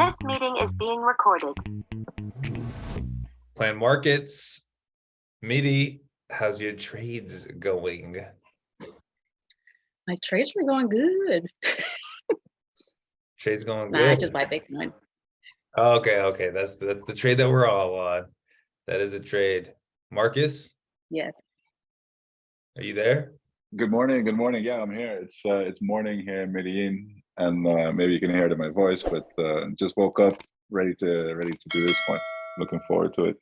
This meeting is being recorded. Plan markets. Midy, how's your trades going? My trades were going good. Trades going Nah, good. I just buy Bitcoin. Okay. That's the trade that we're all on. That is a trade. Marcus, Yes. are you there? Good morning. Yeah, I'm here. It's morning here in Medellin, and maybe you can hear it in my voice, but just woke up, ready to do this one. Looking forward to it.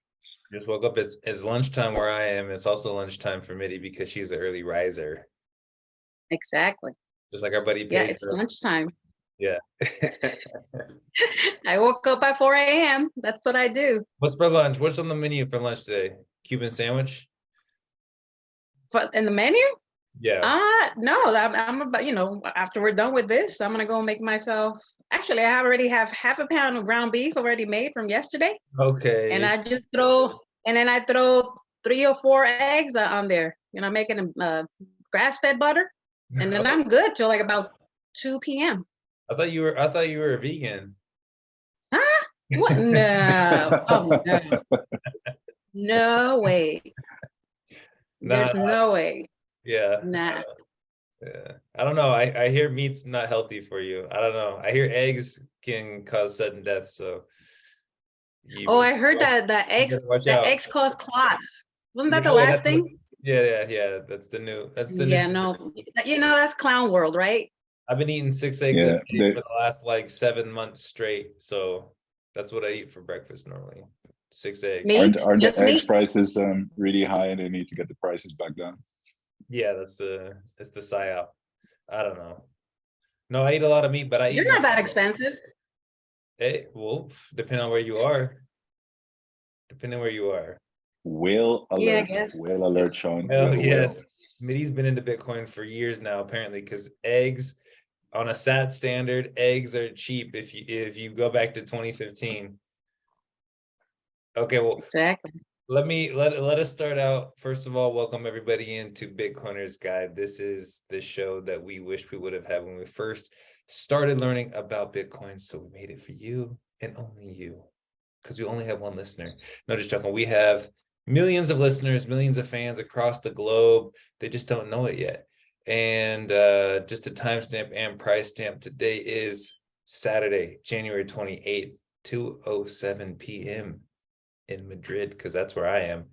Just woke up. It's lunchtime where I am. It's also lunchtime for Midy because she's an early riser. Exactly. Just like our buddy Yeah, Pedro. it's lunchtime. Yeah. I woke up at 4 a.m. That's what I do. What's for lunch? What's on the menu for lunch today? Cuban sandwich? In the menu? Yeah. No, I'm about, after we're done with this, I'm gonna go make myself. Actually, I already have half a pound of ground beef already made from yesterday. Okay. And I just throw 3 or 4 eggs on there. Making a grass-fed butter, and then I'm good till like about 2 p.m. I thought you were a vegan. Huh? What? No. Oh no. No way. There's no way. Yeah. Nah. Yeah. I don't know. I hear meat's not healthy for you. I don't know. I hear eggs can cause sudden death. So. I heard that eggs cause clots. Wasn't that the last thing? Yeah. That's the new. Yeah, no. That's clown world, right? I've been eating 6 eggs a day for the last like 7 months straight. So that's what I eat for breakfast normally. 6 eggs. Aren't the eggs prices really high, and they need to get the prices back down? Yeah, that's the psyop. I don't know. No, I eat a lot of meat, but You're not that expensive. Hey, well, depending on where you are. Whale alert. Yeah, I guess. Whale alert, Sean. Well, yes. Midy's been into Bitcoin for years now, apparently, because eggs on a SAT standard, eggs are cheap if you go back to 2015. Okay, well, exactly. Let us start out. First of all, welcome everybody into Bitcoiner's Guide. This is the show that we wish we would have had when we first started learning about Bitcoin. So we made it for you and only you, because we only have one listener. No, just joking. We have millions of listeners, millions of fans across the globe. They just don't know it yet. And just a timestamp and price stamp. Today is Saturday, January 28th, 2:07 p.m. in Madrid, because that's where I am.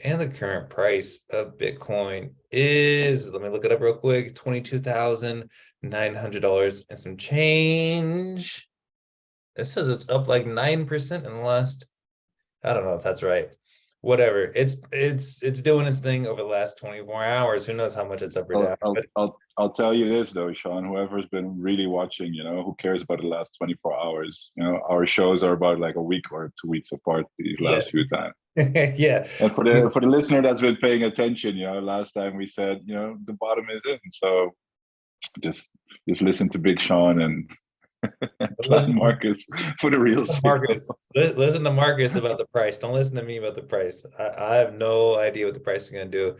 And the current price of Bitcoin is, let me look it up real quick, $22,900 and some change. It says it's up like 9% in the last, I don't know if that's right. Whatever. It's doing its thing over the last 24 hours. Who knows how much it's up or down. I'll tell you this though, Sean, whoever's been really watching, who cares about the last 24 hours? Our shows are about like a week or 2 weeks apart these last few times. Yeah. And for the listener that's been paying attention, last time we said, the bottom is in. So just listen to Big Sean and plan Marcus for the real Marcus. Listen to Marcus about the price. Don't listen to me about the price. I have no idea what the price is going to do.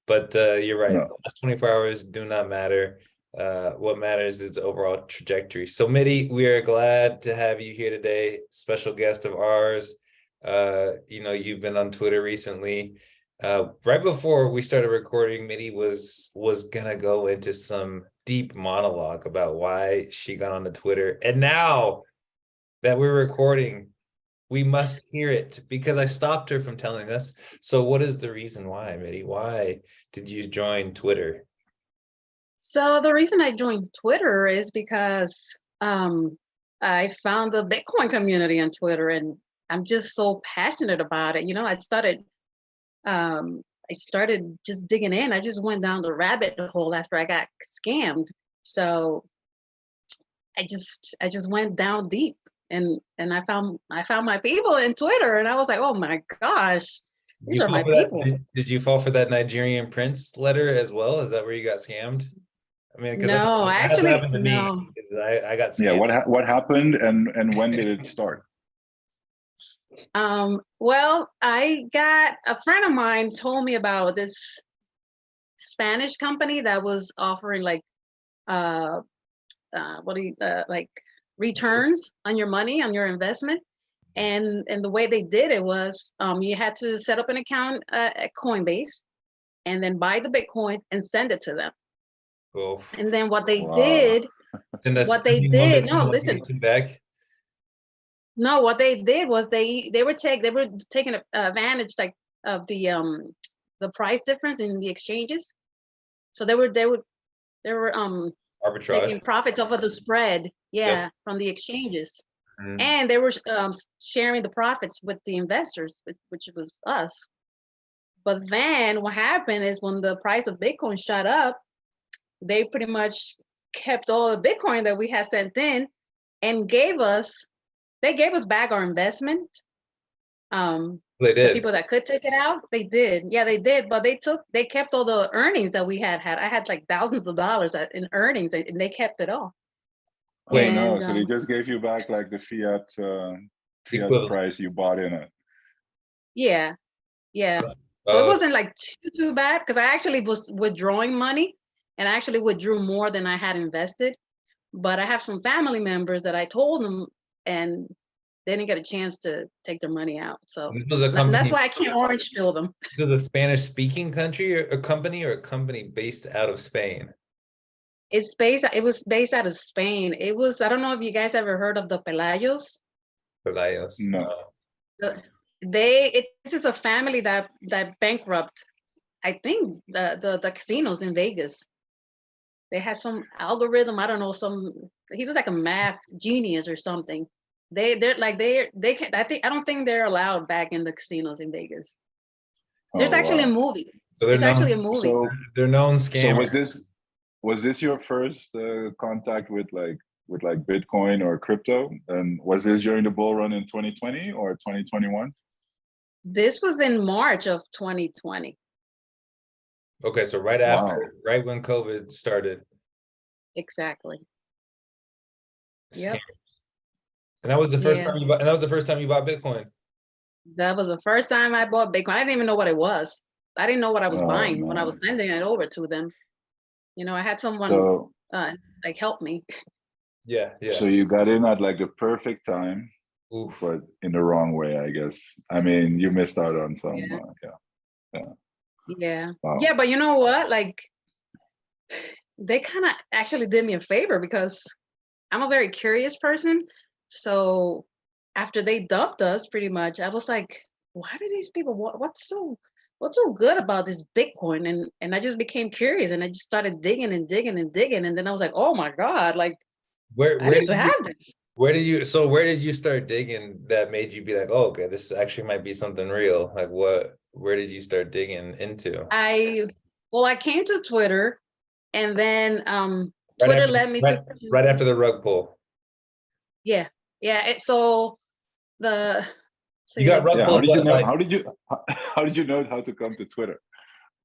But you're right. No. The last 24 hours do not matter. What matters is overall trajectory. So Midy, we are glad to have you here today. Special guest of ours. You've been on Twitter recently. Right before we started recording, Midy was gonna go into some deep monologue about why she got onto Twitter. And now that we're recording, we must hear it because I stopped her from telling us. So what is the reason why, Midy? Why did you join Twitter? So the reason I joined Twitter is because I found the Bitcoin community on Twitter, and I'm just so passionate about it. I started just digging in. I just went down the rabbit hole after I got scammed. So I just went down deep, and I found my people in Twitter, and I was like, oh my gosh, these are my people. Did you fall for that Nigerian prince letter as well? Is that where you got scammed? I mean, because no, actually, no. I got scammed. Yeah, what happened, and when did it start? Well, I got a friend of mine told me about this Spanish company that was offering like returns on your money, on your investment. And the way they did it was you had to set up an account at Coinbase and then buy the Bitcoin and send it to them. Cool. And then what they Wow. did, Send us what they $71 did, no, million listen, back. no, what they did was they were taking advantage like of the price difference in the exchanges. So they were Arbitrage. taking profits off of the spread, yeah, Yep. from the exchanges. Mm. And they were sharing the profits with the investors, which was us. But then what happened is when the price of Bitcoin shot up, they pretty much kept all the Bitcoin that we had sent in and gave us back our investment. They The did. people that could take it out, they did. Yeah, they did. But they kept all the earnings that we had. I had like thousands of dollars in earnings, and they kept it all. Wait, And, no, so they just gave you back like the fiat Equivalent. price you bought in it. yeah. So it wasn't like too bad because I actually was withdrawing money and I actually withdrew more than I had invested. But I have some family members that I told them and they didn't get a chance to take their mony out. So this was a and company. that's why I can't orange pill them. This was a Spanish-speaking country or a company based out of Spain. It was based out of Spain. It was, I don't know if you guys ever heard of the Pelayos. Pelayos. No. This is a family that bankrupt, I think the casinos in Vegas. They had some algorithm, I don't know, he was like a math genius or something. They can't, I don't think they're allowed back in the casinos in Vegas. There's actually a movie. So There's actually a movie. So they're known scammers. So was this your first contact with Bitcoin or crypto? And was this during the bull run in 2020 or 2021? This was in March of 2020. Okay, so right after, right when COVID started. Exactly. Yep. Scammers. And that was the first Yeah. time you bought, and that was the first time you bought Bitcoin. That was the first time I bought Bitcoin. I didn't even know what it was. I didn't know what I was buying when I was sending it over to them. You know, I had someone like help me. Yeah. So you got in at like the perfect time. Oof. But in the wrong way, I guess. I mean, you missed out on some. Yeah. Wow. Yeah, but you know what? Like, they kind of actually did me a favor because I'm a very curious person. So after they dumped us, pretty much, I was like, why do these people? What's so good about this Bitcoin? And I just became curious, and I just started digging and digging and digging, and then I was like, oh my God, like, where I need to have this. Where did you start digging that made you be like, oh, okay, this actually might be something real? Like where did you start digging into? I came to Twitter, and then Twitter led me to right after the rug pull. Yeah. So you got rug pull. How did you know? How did you know how to come to Twitter?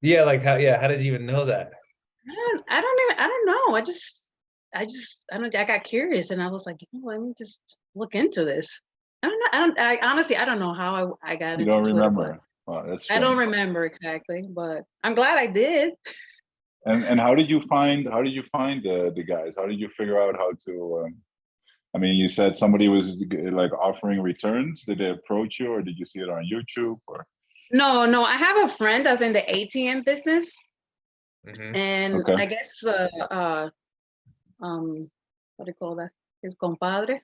Yeah, like how did you even know that? I don't know. I got curious and I was like, let me just look into this. I honestly don't know how I got into Twitter. You don't remember? Wow, that's strange. I don't remember exactly, but I'm glad I did. And how did you find the guys? How did you figure out how to? I mean, you said somebody was like offering returns. Did they approach you, or did you see it on YouTube? Or no, I have a friend that's in the ATM business, and I guess what do you call that? His compadre.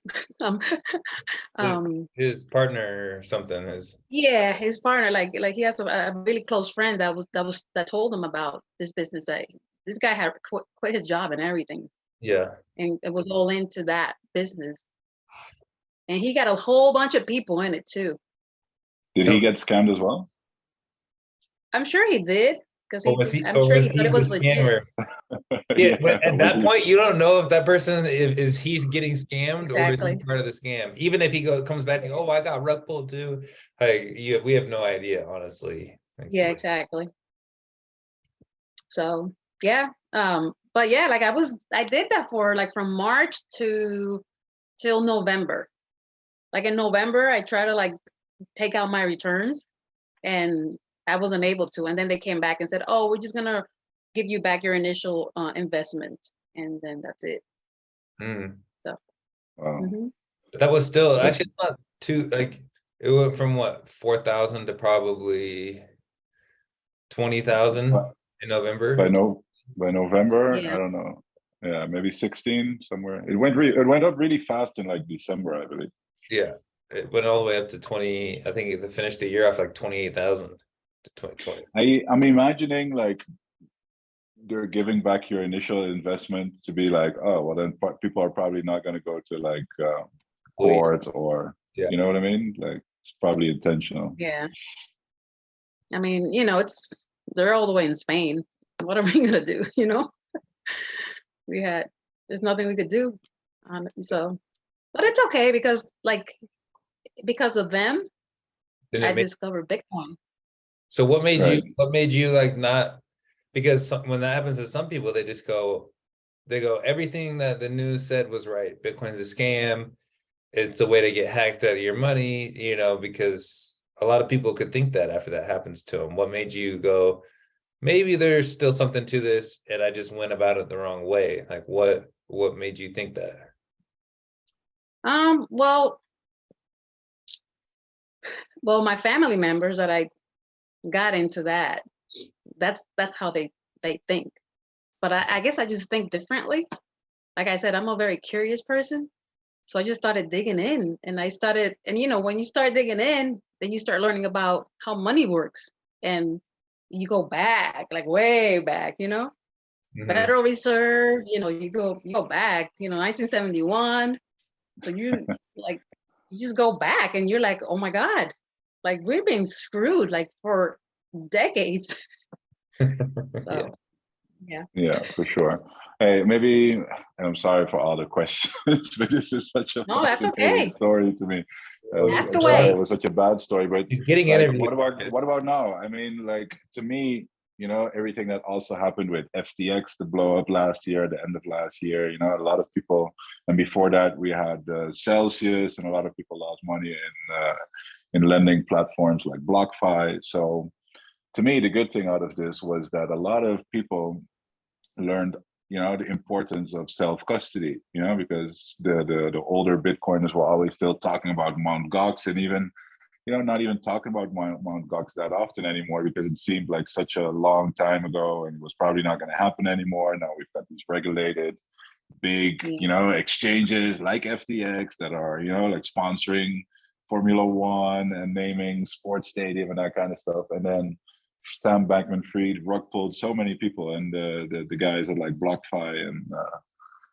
His partner or something is. Yeah, his partner. Like he has a really close friend that told him about this business. That this guy had quit his job and everything. Yeah. And it was all into that business. And he got a whole bunch of people in it too. Did he get scammed as well? I'm sure he did. Because I'm sure he thought it was legit. Yeah, but at that point, you don't know if that person is he's getting scammed or is he part of the scam. Even if he comes back and, oh, I got rug pulled too. We have no idea, honestly. Yeah, exactly. So yeah, but yeah, like I did that for like from March till November. Like in November, I tried to like take out my returns, and I wasn't able to. And then they came back and said, oh, we're just gonna give you back your initial investment, and then that's it. So Wow. But that was still That's- actually not too like it went from what 4,000 to probably 20,000 in November. by November, Yeah. I don't know. Yeah, maybe 16 somewhere. It went up really fast in like December, I believe. Yeah, it went all the way up to 20. I think it finished the year off like 28,000 to 2020. I'm imagining like they're giving back your initial investment to be like, oh, well, then people are probably not going to go to like court or, Yeah. you know what I mean? Like it's probably intentional. Yeah. I mean, they're all the way in Spain. What are we gonna do? There's nothing we could do. So, but it's okay because of them, Then I it made, discovered Bitcoin. so what made Right. you like not, because when that happens to some people, they go, everything that the news said was right. Bitcoin's a scam. It's a way to get hacked out of your money, because a lot of people could think that after that happens to them. What made you go, maybe there's still something to this, and I just went about it the wrong way? Like what made you think that? Well, my family members that I got into that's how they think. But I guess I just think differently. Like I said, I'm a very curious person. So I just started digging in, and when you start digging in, then you start learning about how money works, and you go back, like way back, Federal Reserve, you go back, 1971. So you just go back and you're like, oh my God, like we're being screwed like for decades. So Yeah, for sure. Hey, maybe I'm sorry for all the questions, but this is such a No, that's fascinating okay. story to me. Ask I'm sorry away. it was such a bad story, but He's getting like, interviewed. what about now? I mean, like to me, everything that also happened with FTX, the blow up last year, the end of last year, a lot of people, and before that we had Celsius, and a lot of people lost money in lending platforms like BlockFi. So to me, the good thing out of this was that a lot of people learned the importance of self-custody, because the older Bitcoiners were always still talking about Mt. Gox, and even not even talking about Mt. Gox that often anymore, because it seemed like such a long time ago and it was probably not going to happen anymore. Now we've got these regulated big exchanges like FTX that are like sponsoring Formula One and naming sports stadium and that kind of stuff. And then Sam Bankman-Fried, Rugpull, so many people, and the guys at like BlockFi and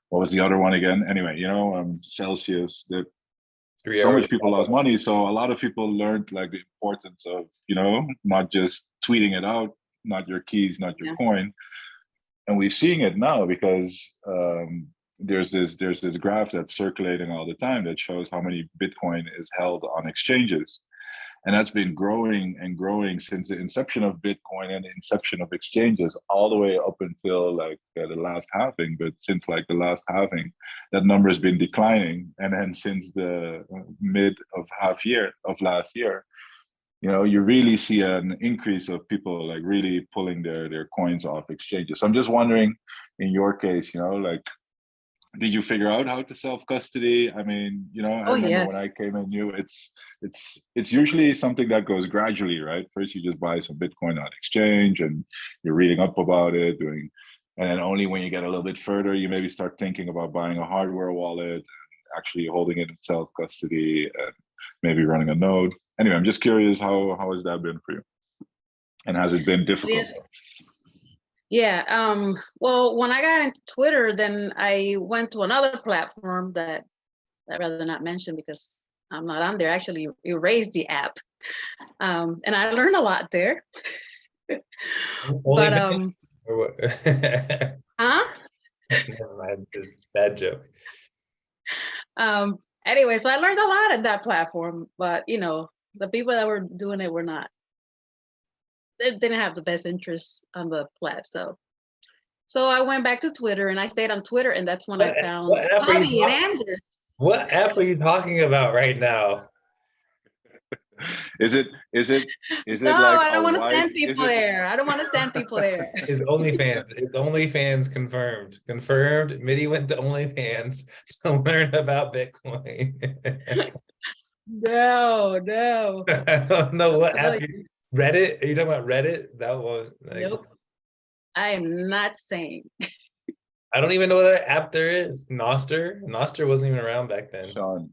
what was the other one again? Anyway, Celsius. So much people lost money, so a lot of people learned like the importance of not just tweeting it out, not your keys, not your coin. And we're seeing it now because there's this graph that's circulating all the time that shows how many Bitcoin is held on exchanges. And that's been growing and growing since the inception of Bitcoin and the inception of exchanges, all the way up until like the last halving. But since like the last halving, that number has been declining. And then since the mid of last year, you really see an increase of people like really pulling their coins off exchanges. So I'm just wondering, in your case, like, did you figure out how to self-custody? I mean, I remember when I came in new, it's usually something that goes gradually, right? First, you just buy some Bitcoin on exchange and you're reading up about it, and then only when you get a little bit further, you maybe start thinking about buying a hardware wallet and actually holding it in self-custody and maybe running a node. Anyway, I'm just curious, how has that been for you? And has it been difficult? Yeah. Well, when I got into Twitter, then I went to another platform that I'd rather not mention because I'm not on there. Actually, erased the app, and I learned a lot there. But huh? Never mind, it's a bad joke. Anyway, so I learned a lot in that platform, but the people that were doing it were not. They didn't have the best interests on the plat. So I went back to Twitter and I stayed on Twitter, and that's when I found Bobby and Andrew. What app are you talking about right now? Is it No, like I don't a want to wide? send Is people it? there. I don't want to send people there. It's OnlyFans. It's OnlyFans confirmed. Confirmed. Midy went to OnlyFans to learn about Bitcoin. No, no. I don't know what Oh, app Reddit? Are you talking about Reddit? That one. nope. I am not saying. I don't even know what that app there is. Nostr? Nostr wasn't even around back then. Sean,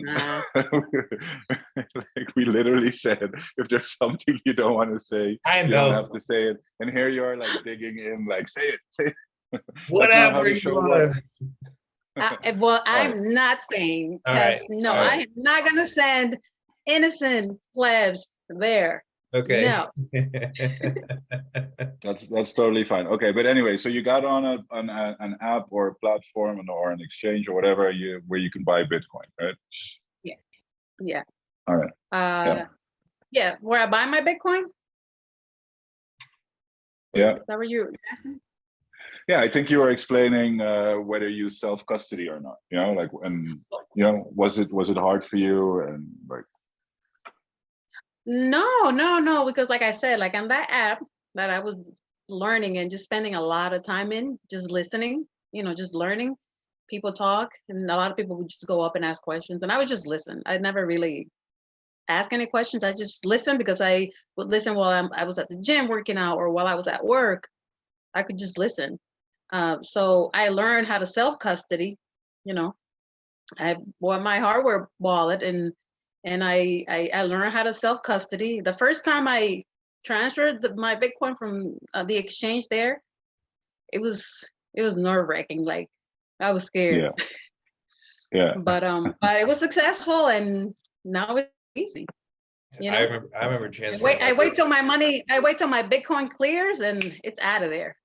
Nah. like we literally said, if there's something you don't want to say, I you don't know. have to say it. And here you are, like digging in, like say it. What That's not app how are the you show on? works. Well, All right. I'm not saying, All because right. no, All I right. am not going to send innocent plebs there. Okay. No. That's totally fine. Okay, but anyway, so you got on an app or a platform or an exchange or whatever where you can buy Bitcoin, right? Yeah. All right. Yeah. Where I buy my Bitcoin? Yeah. Is that what you're asking? Yeah, I think you were explaining whether you self-custody or not. You know, like, and you know, was it hard for you, and like? No, because like I said, like on that app that I was learning and just spending a lot of time in, just listening, just learning. People talk, and a lot of people would just go up and ask questions, and I would just listen. I never really ask any questions. I just listen because I would listen while I was at the gym working out, or while I was at work. I could just listen. So I learned how to self-custody. I bought my hardware wallet, and I learned how to self-custody. The first time I transferred my Bitcoin from the exchange there, it was nerve-wracking. Like, I was scared. Yeah. But it was successful, and now it's easy. I remember transferring. I wait till my Bitcoin clears, and it's out of there.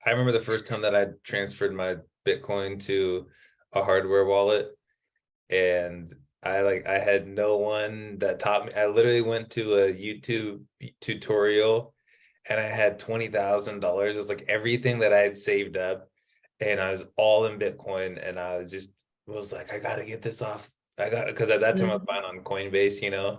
I remember the first time that I transferred my Bitcoin to a hardware wallet, and I had no one that taught me. I literally went to a YouTube tutorial, and I had $20,000. It was like everything that I had saved up, and I was all in Bitcoin, and I was like, I gotta get this off. Because at that time I was buying on Coinbase, and I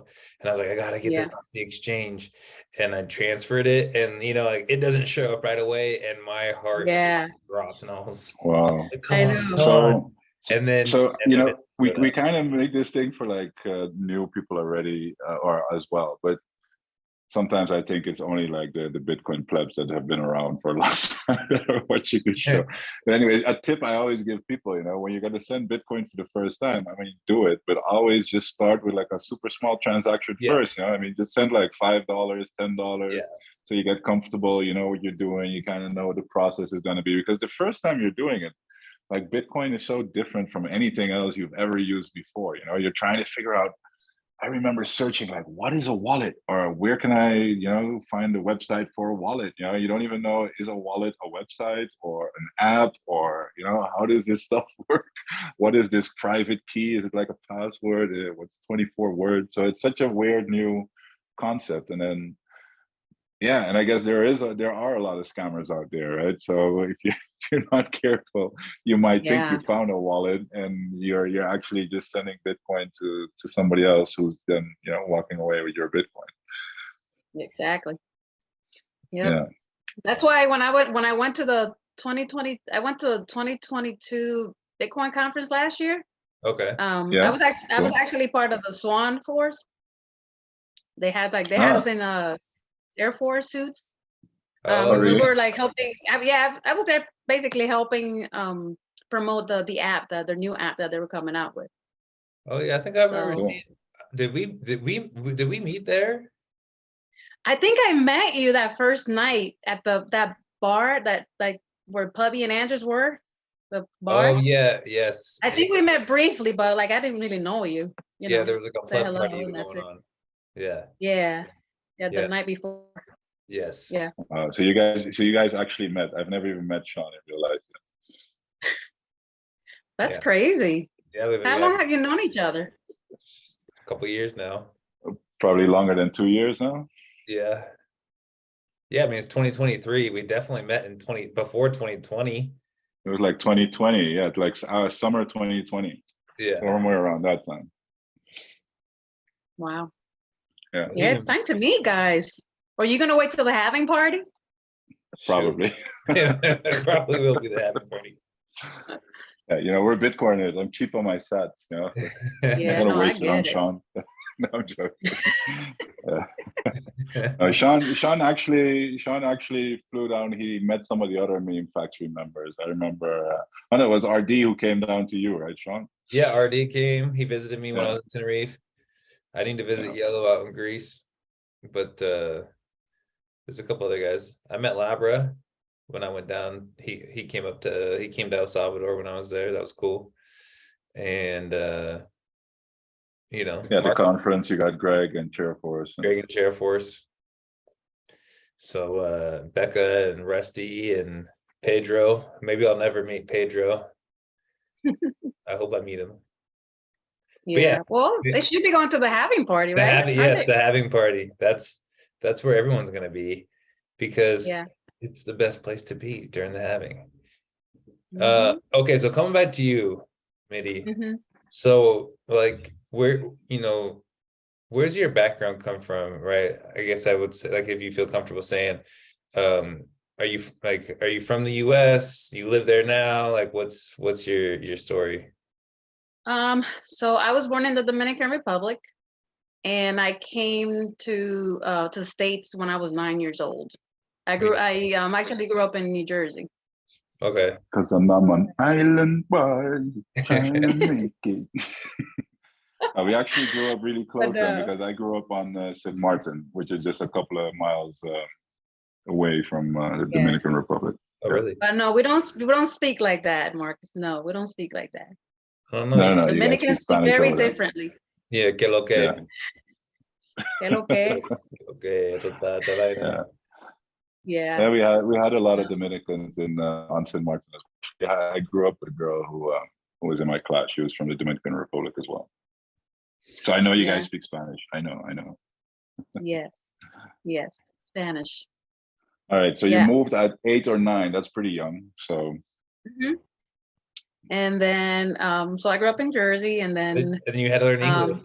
was like, I gotta get this off the exchange, and I transferred it, and like it doesn't show up right away, and my heart dropped, and I was wow. like, I know. So and then we kind of make this thing for like new people already, or as well, but sometimes I think it's only like the Bitcoin plebs that have been around for a long time that are watching the show. But anyway, a tip I always give people, when you're going to send Bitcoin for the first time, I mean, do it, but always just start with like a super small transaction first. I mean, just send like $5, $10. So you get comfortable, you know what you're doing, you kind of know what the process is going to be, because the first time you're doing it, like Bitcoin is so different from anything else you've ever used before. You're trying to figure out. I remember searching like, what is a wallet, or where can I, find a website for a wallet? You don't even know, is a wallet a website or an app, or, how does this stuff work? What is this private key? Is it like a password? What's 24 words? So it's such a weird new concept. And then, and I guess there are a lot of scammers out there, right? So if you're not careful, you might think you found a wallet, and you're actually just sending Bitcoin to somebody else who's then walking away with your Bitcoin. Exactly. Yeah. That's why when I went to the 2022 Bitcoin conference last year. Okay. I was actually part of the Swan Force. They had us in Air Force suits. Really? We were like helping. I was there basically helping promote the app, the new app that they were coming out with. Oh yeah, I think I remember seeing. Did we meet there? I think I met you that first night at that bar that like where Pubby and Andrews were. The bar. Oh yeah, yes. I think we met briefly, but like I didn't really know you. There was like a pleb party going on. Yeah. The night before. Yes. Yeah. So you guys actually met. I've never even met Sean in real life. That's crazy. How long have you known each other? A couple years now. Probably longer than 2 years now. Yeah. I mean, it's 2023. We definitely met before 2020. It was like 2020. Yeah, like summer 2020. Yeah. Somewhere around that time. Wow. Yeah, Yeah, it's time to meet, guys. Or are you gonna wait till the having party? probably. Probably will be the happy party. Yeah, you know, we're Bitcoiners. I'm cheap on my sats. You know, I'm Yeah, not gonna no, I waste it on get it. Sean. No, I'm joking. Sean actually flew down. He met some of the other meme factory members. I remember. I know it was RD who came down to you, right, Sean? Yeah, RD came. He visited me when I Yeah. was in Tenerife. I need to visit Yeah. Yellow out in Greece, but there's a couple other guys. I met Labra when I went down. He came to El Salvador when I was there. That was cool. And you know, Yeah, the Mark, conference. You got Greg and Chairforce. Greg and Chair Force. So Becca and Rusty and Pedro. Maybe I'll never meet Pedro. I hope I meet him. But yeah, Well, they should be going to the having party, the right? having, Aren't yes, they? the having party. That's where everyone's gonna be, because Yeah. it's the best place to be during the having. Mhm, Okay, so coming back to you, Midy. mhm. So like where's your background come from, right? I guess I would say, like, if you feel comfortable saying, are you from the US? You live there now? Like what's your story? So I was born in the Dominican Republic, and I came to the States when I was 9 years old. I actually grew up in New Jersey. Okay. Because I'm an island boy trying to make it. We actually grew up really close then, because I grew up on St. Martin, which is just a couple of miles away from the Dominican Republic. Oh, really? But no, we don't speak like that, Marcus. No, we don't speak like that. I don't know. No, you guys Dominicans speak speak Spanish very over there. differently. Yeah, que lo que. Yeah. Que lo que? Okay, total, Yeah. Yeah. Yeah, we had a lot of Dominicans on St. Martin as well. Yeah, I grew up with a girl who was in my class. She was from the Dominican Republic as well. So I know you guys speak Spanish. I know. Yes, Spanish. All right, so you moved at 8 or 9. That's pretty young. So. Mhm. And then, so I grew up in Jersey, and then, and you had to learn English.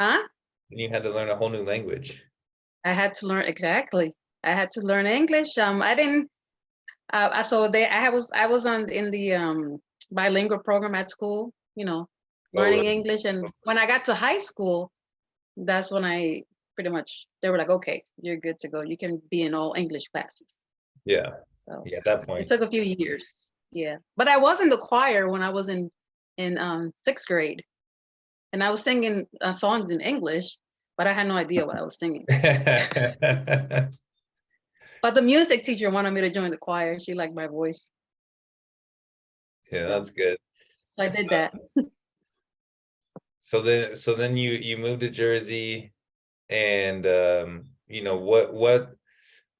huh? And you had to learn a whole new language. I had to learn exactly. I had to learn English. I didn't. I was in the bilingual program at school. You know, learning English, and when I got to high school, that's when I pretty much, they were like, okay, you're good to go. You can be in all English classes. Yeah. So yeah, at that point. it took a few years. Yeah. But I was in the choir when I was in 6th grade. And I was singing songs in English, but I had no idea what I was singing. But the music teacher wanted me to join the choir. She liked my voice. Yeah, that's good. So I did that. So then you moved to Jersey, and you know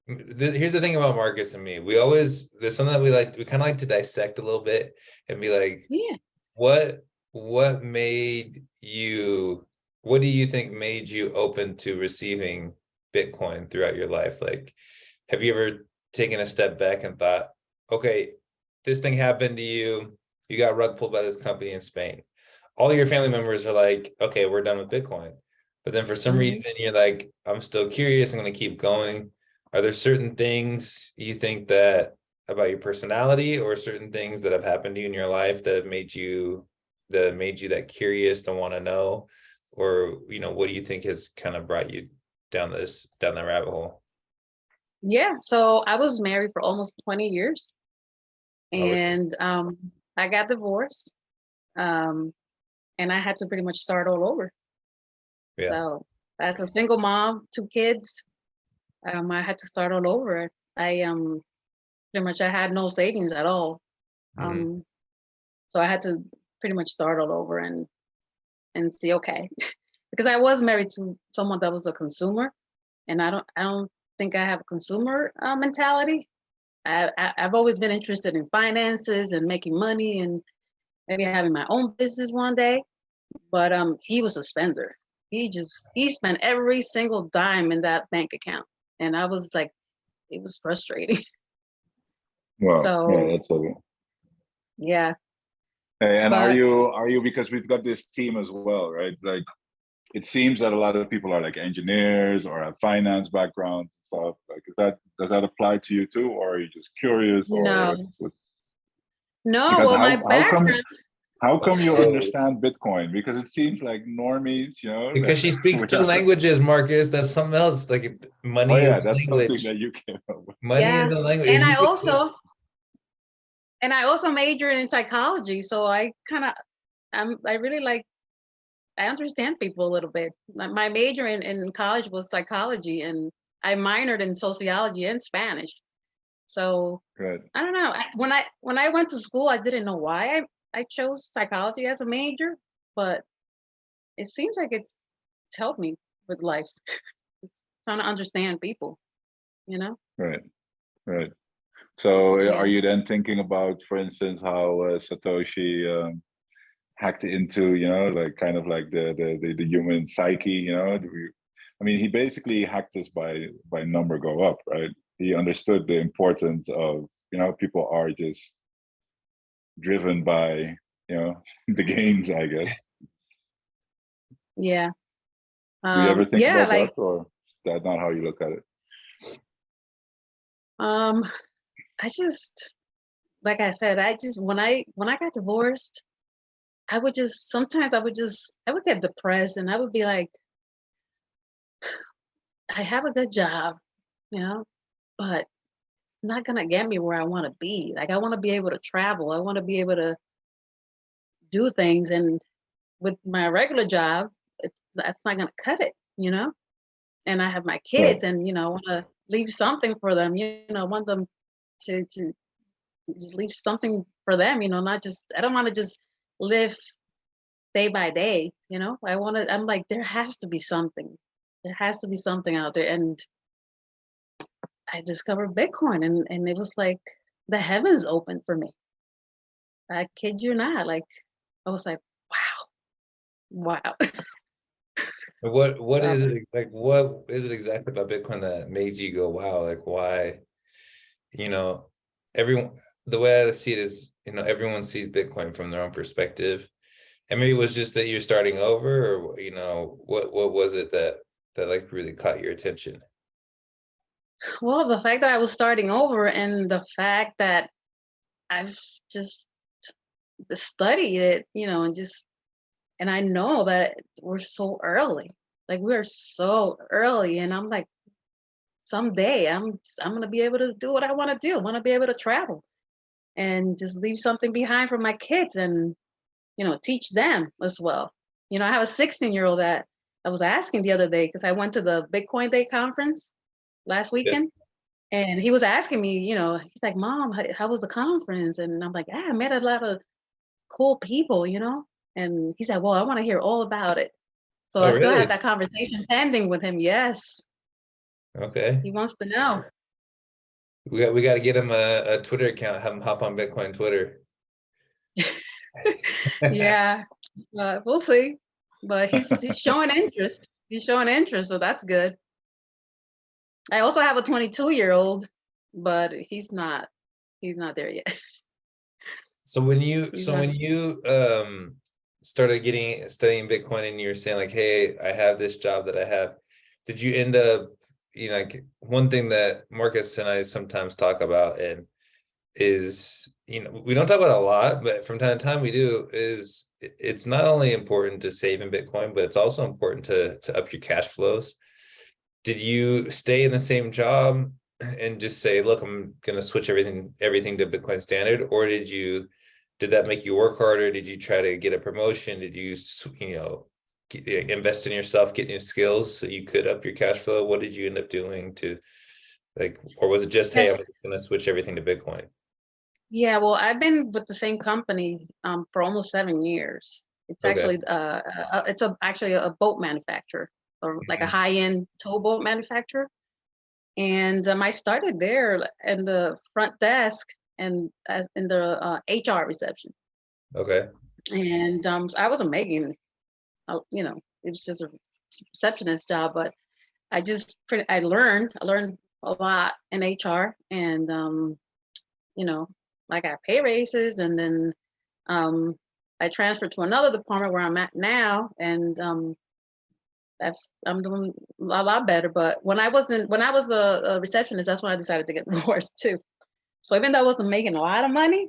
here's the thing about Marcus and me. There's something that we kind of like to dissect a little bit and be like, yeah, what do you think made you open to receiving Bitcoin throughout your life? Like, have you ever taken a step back and thought, okay, this thing happened to you, you got rug pulled by this company in Spain, all your family members are like, okay, we're done with Bitcoin, but then for some reason you're like, I'm still curious, I'm going to keep going. Are there certain things you think that about your personality, or certain things that have happened to you in your life that made you that curious to want to know? Or, you know, what do you think has kind of brought you down the rabbit hole? Yeah, so I was married for almost 20 years, and I got divorced, and I had to pretty much start all over. Yeah. So as a single mom, 2 kids, I had to start all over. I pretty much, I had no savings at all. So I had to pretty much start all over and see, okay, because I was married to someone that was a consumer, and I don't think I have a consumer mentality. I've always been interested in finances and making money and maybe having my own business one day. But he was a spender. He spent every single dime in that bank account, and I was like, it was frustrating. Wow. So yeah, that's okay. Yeah. Hey, and are you, because we've got this team as well, right? Like, it seems that a lot of people are like engineers or have finance backgrounds and stuff. Like, does that apply to you too, or are you just curious, or No, no. because Well, my how come you Oh, understand Bitcoin? Because it seems like normies, you know, because she speaks we two have. languages, Marcus. That's something else. Like Oh money is yeah, a that's something language. that you came up with. Money yeah, is a language. and If you I could also majored in psychology, so I kind of I really like I understand people a little bit. My major in college was psychology, and I minored in sociology and Spanish. So Good. I don't know. When I went to school, I didn't know why I chose psychology as a major, but it seems like it's helped me with life, trying to understand people. You know? Right. Right. So Yeah. are you then thinking about, for instance, how Satoshi hacked into, you know, like kind of like the human psyche, you know? I mean, he basically hacked us by number go up, right? He understood the importance of, you know, people are just driven by, you know, the gains, I guess. Yeah. Do you ever think Yeah, about that, or is that not how you look at it? I just, like I said, I just when I got divorced, I would just sometimes I would get depressed, and I would be like, I have a good job, you know, but it's not gonna get me where I want to be. Like, I want to be able to travel. I want to be able to do things, and with my regular job, that's not gonna cut it, you know. And I have my Right. kids, and I want to leave something for them. I want them to just leave something for them. Not just I don't want to just live day by day. I'm like, there has to be something. There has to be something out there. And I discovered Bitcoin, and it was like the heavens opened for me. I kid you not. Like, I was like, wow. what So, is it like? What is it exactly about Bitcoin that made you go, wow? Like, why? You know, everyone. The way I see it is, everyone sees Bitcoin from their own perspective, and maybe it was just that you're starting over, or what was it that like really caught your attention? well, the fact that I was starting over, and the fact that I've just studied it, and I know that we're so early. Like, we're so early, and I'm like, someday I'm gonna be able to do what I want to do. I want to be able to travel and just leave something behind for my kids, and teach them as well. I have a 16-year-old that I was asking the other day, because I went to the Bitcoin Day conference last Yeah. weekend, and he was asking me, he's like, Mom, how was the conference? And I'm like, I met a lot of cool people, and he said, well, I want to hear all about it. So Oh, I still have really? that conversation pending with him. Yes, Okay. he wants to know. We got to get him a Twitter account. Have him hop on Bitcoin Twitter. Yeah, we'll see. But he's showing interest. He's showing interest, so that's good. I also have a 22-year-old, but he's not there yet. So when you He's so not. when you started studying Bitcoin, and you're saying like, hey, I have this job that I have, did you end up, like, one thing that Marcus and I sometimes talk about, and is, we don't talk about it a lot, but from time to time we do, is it's not only important to save in Bitcoin, but it's also important to up your cash flows. Did you stay in the same job and just say, look, I'm gonna switch everything to Bitcoin Standard, or did that make you work harder? Did you try to get a promotion? Did you invest in yourself, get new skills so you could up your cash flow? What did you end up doing to, like, or was it just, hey, I'm Yes. gonna switch everything to Bitcoin? Yeah, well, I've been with the same company for almost 7 years. It's Okay. actually actually a boat manufacturer, or like a Mhm. high-end towboat manufacturer. And I started there in the front desk, and in the HR reception. Okay. And I wasn't making, it was just a receptionist job, but I learned a lot in HR, and I got pay raises, and then I transferred to another department where I'm at now, and I'm doing a lot better. But when I was a receptionist, that's when I decided to get divorced too. So even though I wasn't making a lot of money,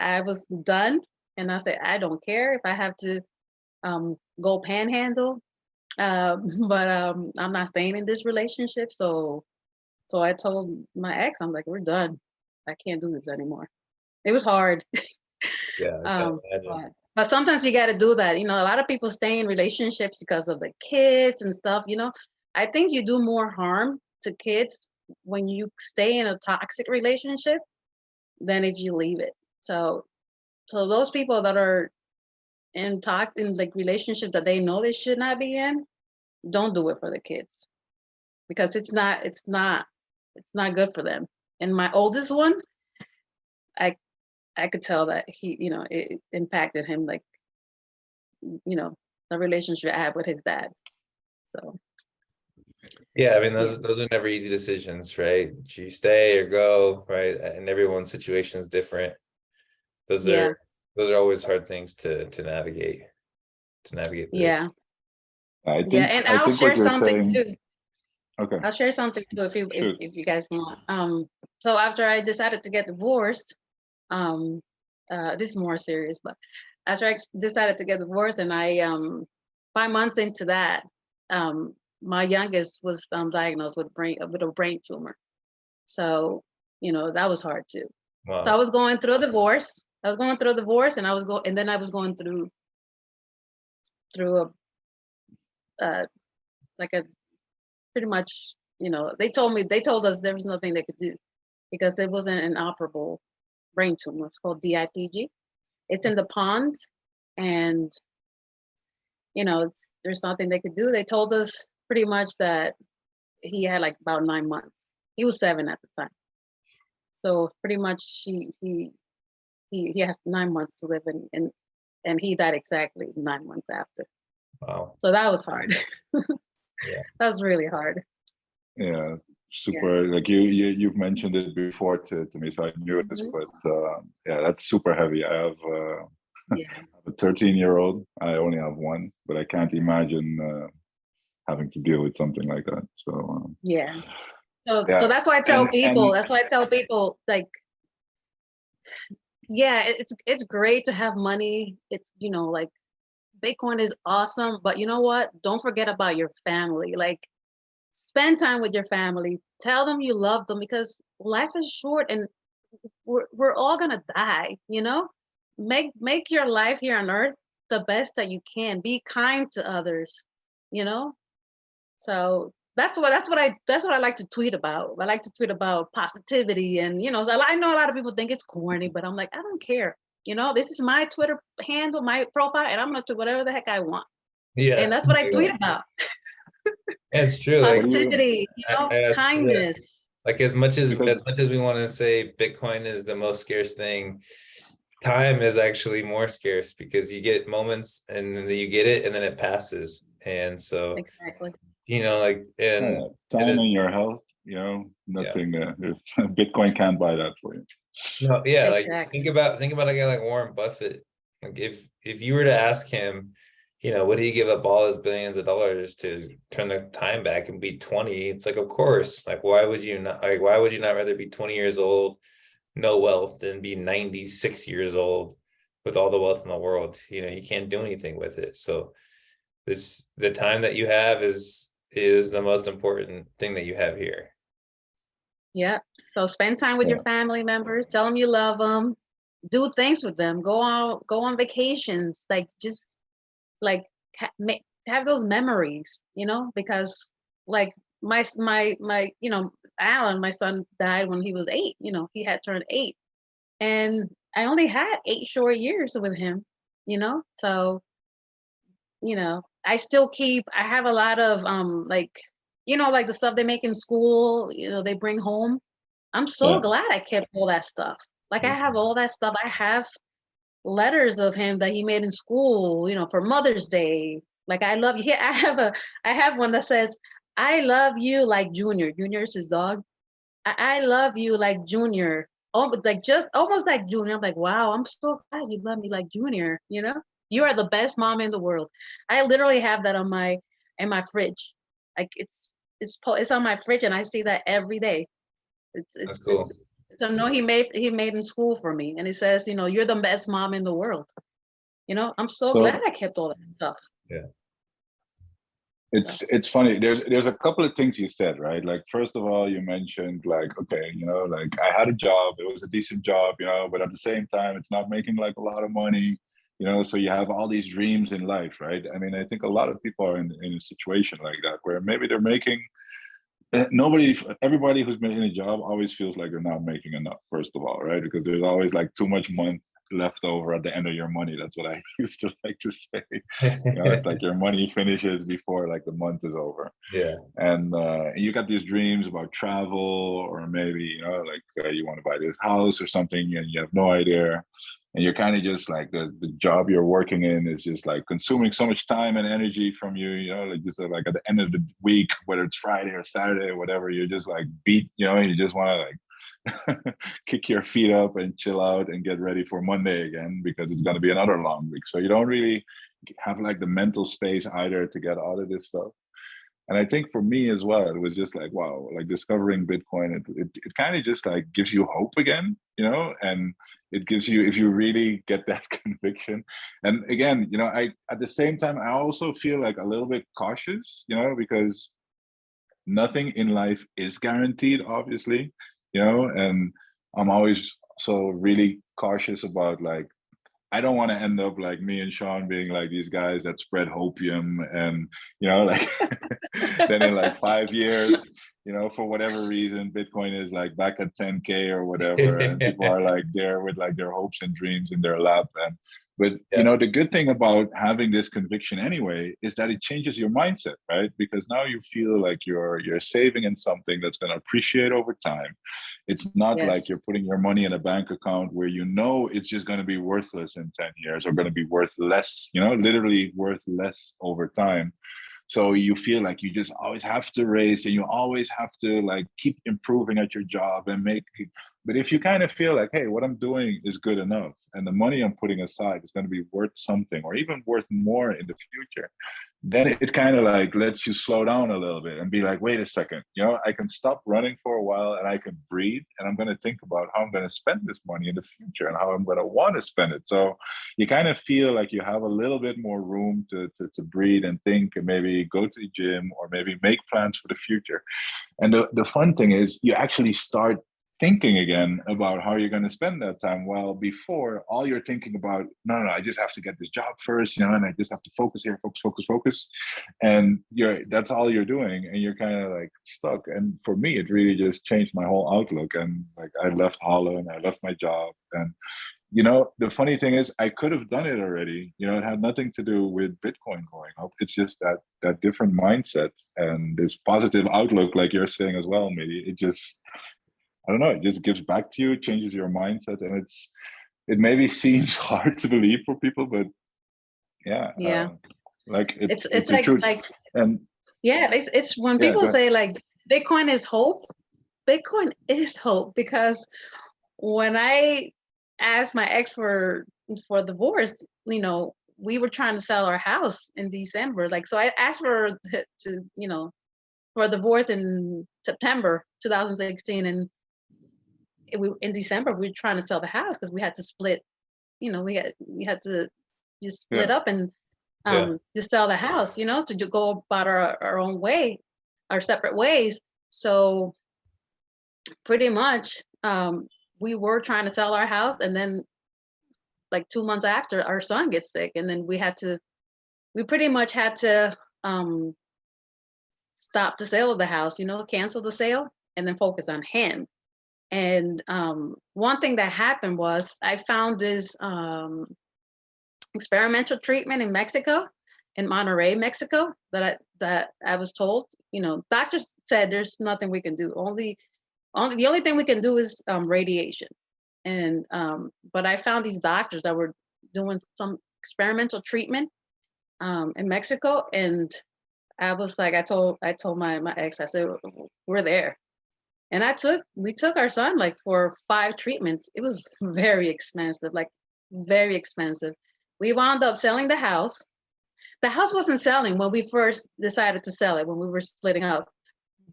I was done, and I said I don't care if I have to go panhandle, but I'm not staying in this relationship. So I told my ex, I'm like, we're done. I can't do this anymore. It was hard. Yeah, I can imagine. But sometimes you got to do that. You know, a lot of people stay in relationships because of the kids and stuff. You know, I think you do more harm to kids when you stay in a toxic relationship than if you leave it. So those people that are in like relationships that they know they should not be in, don't do it for the kids, because it's not good for them. And my oldest one, I could tell that he, you know, it impacted him, like, you know, the relationship I had with his dad. So Yeah, I mean, those are never easy decisions, right? You stay or go, right? And everyone's situation is different. Those are always hard things to navigate through. Yeah. I think, and I'll share something too. Okay. I'll share something too if you guys want. So after I decided to get divorced, this is more serious, but after I decided to get divorced, and I 5 months into that, my youngest was diagnosed with a brain tumor. So, you know, that was hard too. Wow. So I was going through a divorce. And then I was going through a like a pretty much, you know, they told us there was nothing they could do because it wasn't an operable brain tumor. It's called DIPG. It's in the pons, and you know, there's nothing they could do. They told us pretty much that he had like about 9 months. He was 7 at the time, so pretty much he has 9 months to live, and he died exactly 9 months after. Wow. So that was hard. Yeah. That was really hard. Yeah, super. Yeah. Like you've mentioned it before to me, so I knew this, but yeah, that's super heavy. I have a 13-year-old. I only have one, but I can't imagine having to deal with something like that. So yeah. So that's why I tell people. That's why I tell people, like, yeah, it's great to have money. It's, you know, like, Bitcoin is awesome, but you know what? Don't forget about your family. Like, spend time with your family. Tell them you love them, because life is short and we're all gonna die. You know, make your life here on earth the best that you can. Be kind to others. You know, so that's what I like to tweet about. I like to tweet about positivity, and you know, I know a lot of people think it's corny, but I'm like, I don't care. You know, this is my Twitter handle, my profile, and I'm gonna do whatever the heck I want. Yeah. And that's what I tweet about. It's true. Positivity, kindness. Like as much as we want to say Bitcoin is the most scarce thing, time is actually more scarce, because you get moments and then you get it and then it passes. And so exactly, you know, like, and time and your health, you know, nothing Bitcoin can't buy that for you. No, yeah, exactly. Like think about a guy like Warren Buffett. Like if you were to ask him, you know, would he give up all his billions of dollars to turn the time back and be 20? It's like, of course. Like, why would you not rather be 20 years old, no wealth, than be 96 years old with all the wealth in the world? You know, you can't do anything with it. So the time that you have is the most important thing that you have here. Yeah. So spend time with your family members. Tell them you love them. Do things with them. Go on vacations. Like, just like have those memories, you know, because like my you know, Alan, my son, died when he was 8. You know, he had turned 8, and I only had 8 short years with him, you know. So, you know, I have a lot of like, you know, like the stuff they make in school, you know, they bring home. I'm so glad I kept all that stuff. Like, I have all that stuff. I have letters of him that he made in school, you know, for Mother's Day. Like, I love you. Here, I have one that says, I love you like Junior. Junior is his dog. I love you like Junior. Almost like Junior. I'm like, wow, I'm so glad you love me like Junior, you know? You are the best mom in the world. I literally have that on my in my fridge. Like it's on my fridge, and I see that every day. That's cool. It's a note he made in school for me, and it says, you know, you're the best mom in the world. You know, I'm so glad I kept all that stuff. Yeah. It's funny. There's a couple of things you said, right? Like, first of all, you mentioned like, okay, you know, like I had a job, it was a decent job, you know, but at the same time, it's not making like a lot of money, you know, so you have all these dreams in life, right? I mean, I think a lot of people are in a situation like that where maybe they're making everybody who's been in a job always feels like they're not making enough, first of all, right? Because there's always like too much money left over at the end of your money. That's what I used to like to say. You know, it's like your money finishes before like the month is over. Yeah. And you got these dreams about travel, or maybe, you know, like you want to buy this house or something and you have no idea. And you're kind of just like the job you're working in is just like consuming so much time and energy from you, you know, like just like at the end of the week, whether it's Friday or Saturday or whatever, you're just like beat, you know, you just want to like kick your feet up and chill out and get ready for Monday again, because it's going to be another long week. So you don't really have like the mental space either to get out of this stuff. And I think for me as well, it was just like, wow, like discovering Bitcoin, it kind of just like gives you hope again, you know, and it gives you, if you really get that conviction. And again, you know, at the same time, I also feel like a little bit cautious, you know, because nothing in life is guaranteed, obviously, you know, and I'm always so really cautious about like, I don't want to end up like me and Sean being like these guys that spread hopium and, you know, like then in like 5 years, you know, for whatever reason, Bitcoin is like back at 10K or whatever. And people are like there with like their hopes and dreams in their lap. But you know, the good thing about having this conviction anyway is that it changes your mindset, right? Because now you feel like you're saving in something that's going to appreciate over time. It's not like you're putting your money in a bank account where you know it's just going to be worthless in 10 years or going to be worth less, you know, literally worth less over time. So you feel like you just always have to raise and you always have to like keep improving at your job and make. But if you kind of feel like, hey, what I'm doing is good enough and the money I'm putting aside is going to be worth something or even worth more in the future, then it kind of like lets you slow down a little bit and be like, wait a second, you know, I can stop running for a while and I can breathe and I'm going to think about how I'm going to spend this money in the future and how I'm going to want to spend it. So you kind of feel like you have a little bit more room to breathe and think and maybe go to the gym or maybe make plans for the future. And the fun thing is you actually start thinking again about how you're going to spend that time. While before, all you're thinking about, no, I just have to get this job first, you know, and I just have to focus here, focus. And that's all you're doing. And you're kind of like stuck. And for me, it really just changed my whole outlook. And like, I left Holland, I left my job. And, you know, the funny thing is I could have done it already. You know, it had nothing to do with Bitcoin going up. It's just that different mindset and this positive outlook, like you're saying as well, Midy. It just, I don't know, it just gives back to you, changes your mindset. And it maybe seems hard to believe for people, but yeah. Like it's like, truth. And yeah, it's when people say like Bitcoin is hope, Bitcoin is hope, because when I asked my ex for divorce, you know, we were trying to sell our house in December. Like, so I asked for you know, for divorce in September 2016, and in December we were trying to sell the house because we had to split. You know, we had to just split up and just sell the house. You know, to go about our own way, our separate ways. So pretty much, we were trying to sell our house, and then like 2 months after, our son gets sick, and then we pretty much had to stop the sale of the house, you know, cancel the sale and then focus on him. And one thing that happened was I found this experimental treatment in Mexico, in Monterrey, Mexico, that I was told, you know, doctors said there's nothing we can do. The only thing we can do is radiation. And but I found these doctors that were doing some experimental treatment in Mexico, and I was like, I told my ex, I said, we're there. And we took our son like for 5 treatments. It was very expensive, like very expensive. We wound up selling the house. the house wasn't selling when we first decided to sell it, when we were splitting up.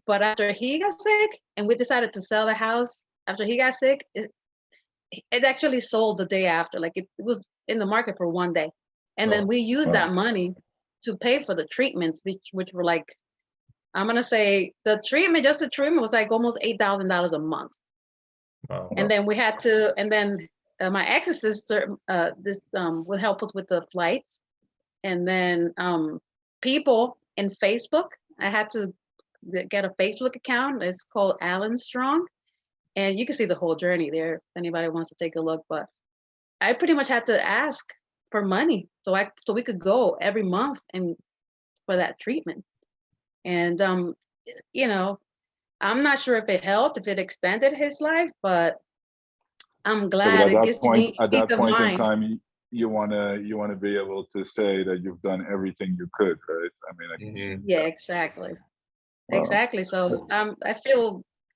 But after he got sick and we decided to sell the house, after he got sick, it actually sold the day after. Like it was in the market for one day. And then we used that money to pay for the treatments, which were like, I'm gonna say the treatment was like almost $8,000 a month. Wow. And then we had to, and then my ex's sister, would help us with the flights. And then people in Facebook, I had to get a Facebook account. It's called Alan Strong. And you can see the whole journey there if anybody wants to take a look. But I pretty much had to ask for money so we could go every month and for that treatment. And you know, I'm not sure if it helped, if it extended his life, but I'm glad it gives me at that peace of point in mind. time, you wanna be able to say that you've done everything you could, right? I mean, Yeah, exactly. Wow. Exactly. So I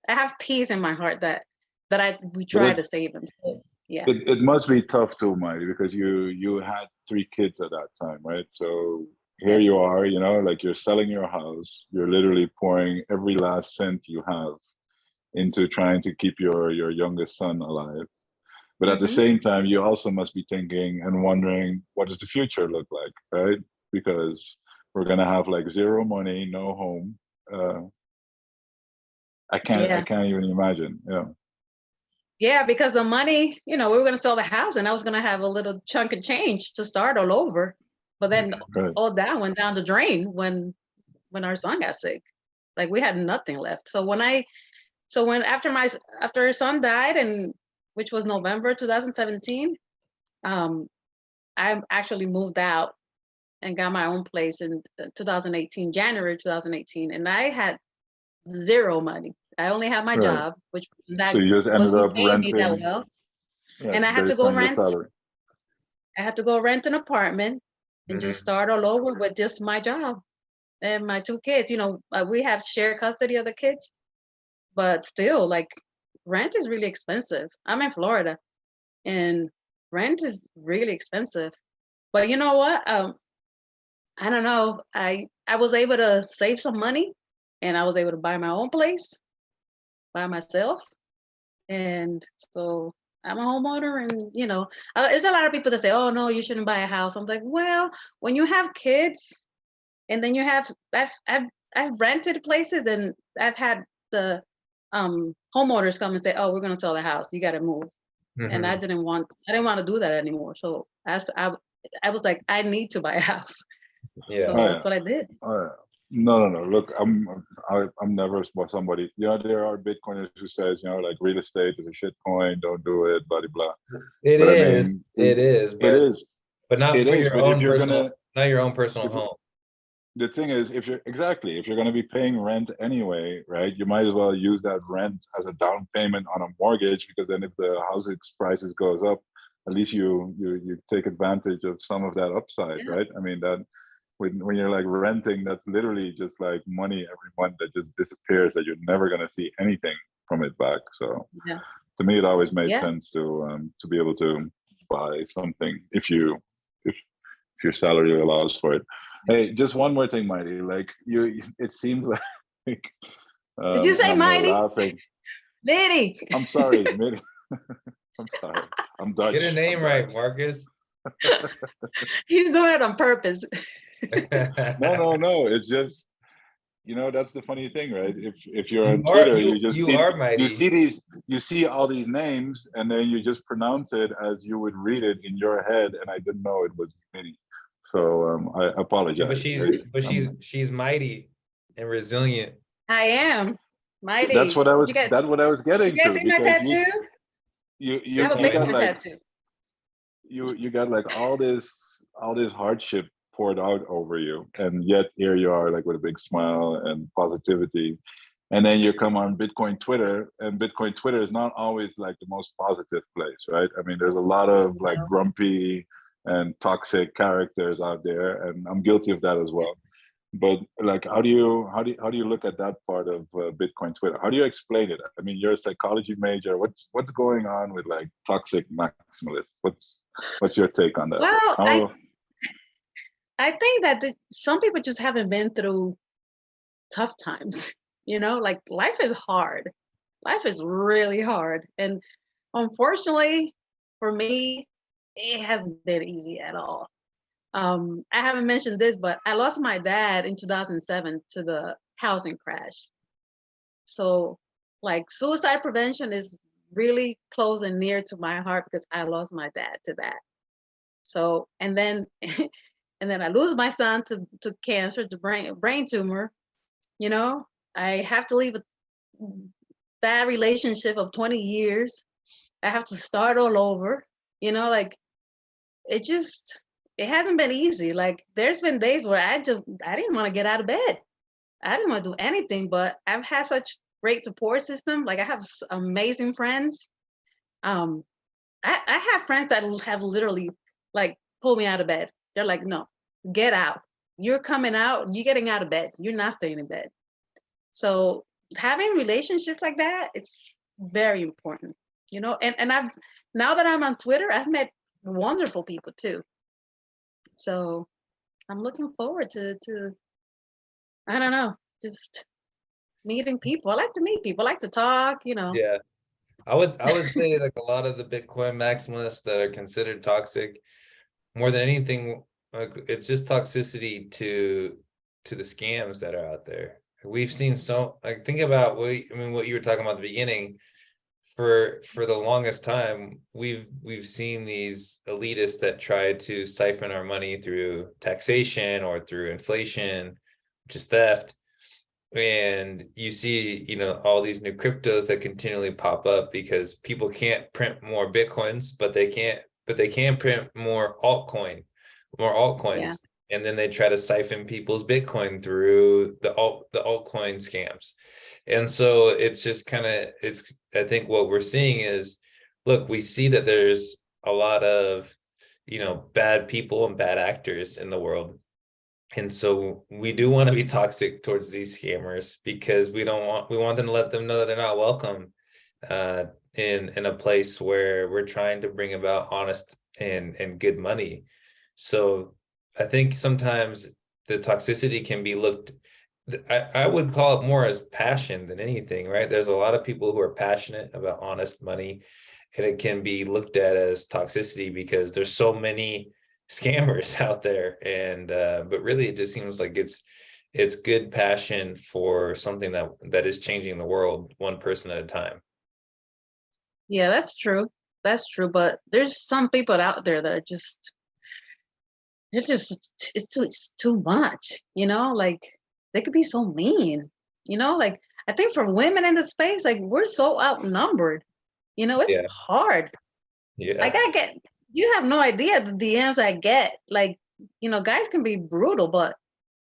have peace in my heart that we But try to save him. So, yeah. it must be tough too, Midy, because you had 3 kids at that time, right? So here you are, you know, like you're selling your house, you're literally pouring every last cent you have into trying to keep your youngest son alive. But at the same time, you also must be thinking and wondering, what does the future look like, right? Because we're gonna have like 0 money, no home. I can't even imagine. Yeah, because the money, we were going to sell the house and I was going to have a little chunk of change to start all over. But then all that went down the drain when our son got sick. Like we had nothing left. So after our son died, and which was November 2017, I actually moved out and got my own place in 2018, January 2018, and I had 0 money. I only had my job, which so you just ended up paying me that renting. well. And I had to go rent. I had to go rent an apartment and just start all over with just my job and my 2 kids. We have shared custody of the kids, but still, like, rent is really expensive. I'm in Florida, and rent is really expensive. But you know what? I don't know. I was able to save some money, and I was able to buy my own place by myself. And so I'm a homeowner, and there's a lot of people that say, "Oh no, you shouldn't buy a house." I'm like, well, when you have kids, and then I've rented places, and I've had the homeowners come and say, "Oh, we're gonna sell the house. You got to move." And I didn't want to do that anymore. So I was like, I need to buy a house. Yeah. So that's what I did. No. Look, I'm never somebody. There are Bitcoiners who says, like real estate is a shit coin. Don't do it. Blah blah. It is. But not for your own personal. Not your own personal home. The thing is, if you're going to be paying rent anyway, right? You might as well use that rent as a down payment on a mortgage, because then if the housing prices goes up, at least you take advantage of some of that upside, right? I mean, that when you're like renting, that's literally just like money every month that just disappears, that you're never going to see anything from it back. So to me, it always made sense to be able to buy something if your salary allows for it. Hey, just one more thing, Midy. Like it seems like. Did you say Midy? Laughing. Midy. I'm sorry, Midy. I'm sorry. I'm Dutch. Get a name right, Marcus. He's doing it on purpose. No. It's just, that's the funny thing, right? If you're on Twitter, you see all these names, and then you just pronounce it as you would read it in your head, and I didn't know it was Midy. So I apologize. Yeah, she's mighty and resilient. I am mighty. That's what I was getting to. You guys see my tattoo? You have a got like tattoo. You got like all this hardship poured out over you, and yet here you are, like with a big smile and positivity. And then you come on Bitcoin Twitter, and Bitcoin Twitter is not always like the most positive place, right? I mean, there's a lot of like grumpy and toxic characters out there, and I'm guilty of that as well. But like, how do you look at that part of Bitcoin Twitter? How do you explain it? I mean, you're a psychology major. What's going on with like toxic maximalists? What's your take on that? Well, I think that some people just haven't been through tough times. Like life is hard. Life is really hard. And unfortunately for me, it hasn't been easy at all. I haven't mentioned this, but I lost my dad in 2007 to the housing crash. So like suicide prevention is really close and near to my heart because I lost my dad to that. So, and then and then I lose my son to cancer, to brain tumor. I have to leave a bad relationship of 20 years. I have to start all over. Like it hasn't been easy. Like there's been days where I didn't want to get out of bed. I didn't want to do anything, but I've had such great support system. Like I have amazing friends. I have friends that have literally like pulled me out of bed. They're like, no, get out. You're coming out. You're getting out of bed. You're not staying in bed. So having relationships like that, it's very important, and now that I'm on Twitter, I've met wonderful people too. So I'm looking forward to I don't know, just meeting people. I like to meet people. I like to talk, Yeah. I would say like a lot of the Bitcoin maximalists that are considered toxic, more than anything, like it's just toxicity to the scams that are out there. We've seen think about what you were talking about at the beginning. For the longest time, we've seen these elitists that try to siphon our money through taxation or through inflation, which is theft. And you see, all these new cryptos that continually pop up because people can't print more Bitcoins, but they can print more altcoins. Yeah. And then they try to siphon people's Bitcoin through the altcoin scams. And so it's just I think what we're seeing is, look, we see that there's a lot of, bad people and bad actors in the world. And so we do want to be toxic towards these scammers because we want them to let them know that they're not welcome in a place where we're trying to bring about honest and good money. So I think sometimes the toxicity can be I would call it more as passion than anything, right? There's a lot of people who are passionate about honest money, and it can be looked at as toxicity because there's so many scammers out there. And but really it just seems like it's good passion for something that is changing the world one person at a time. Yeah, that's true. But there's some people out there that are just, it's too much, like they could be so mean, like I think for women in the space, like we're so outnumbered, it's hard. Yeah. Like you have no idea the DMs I get. Like, guys can be brutal, but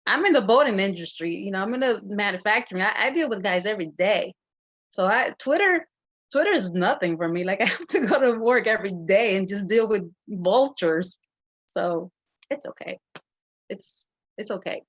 I'm in the boating industry, I'm in the manufacturing. I deal with guys every day. So Twitter is nothing for me. Like I have to go to work every day and just deal with vultures. So it's okay. It's okay.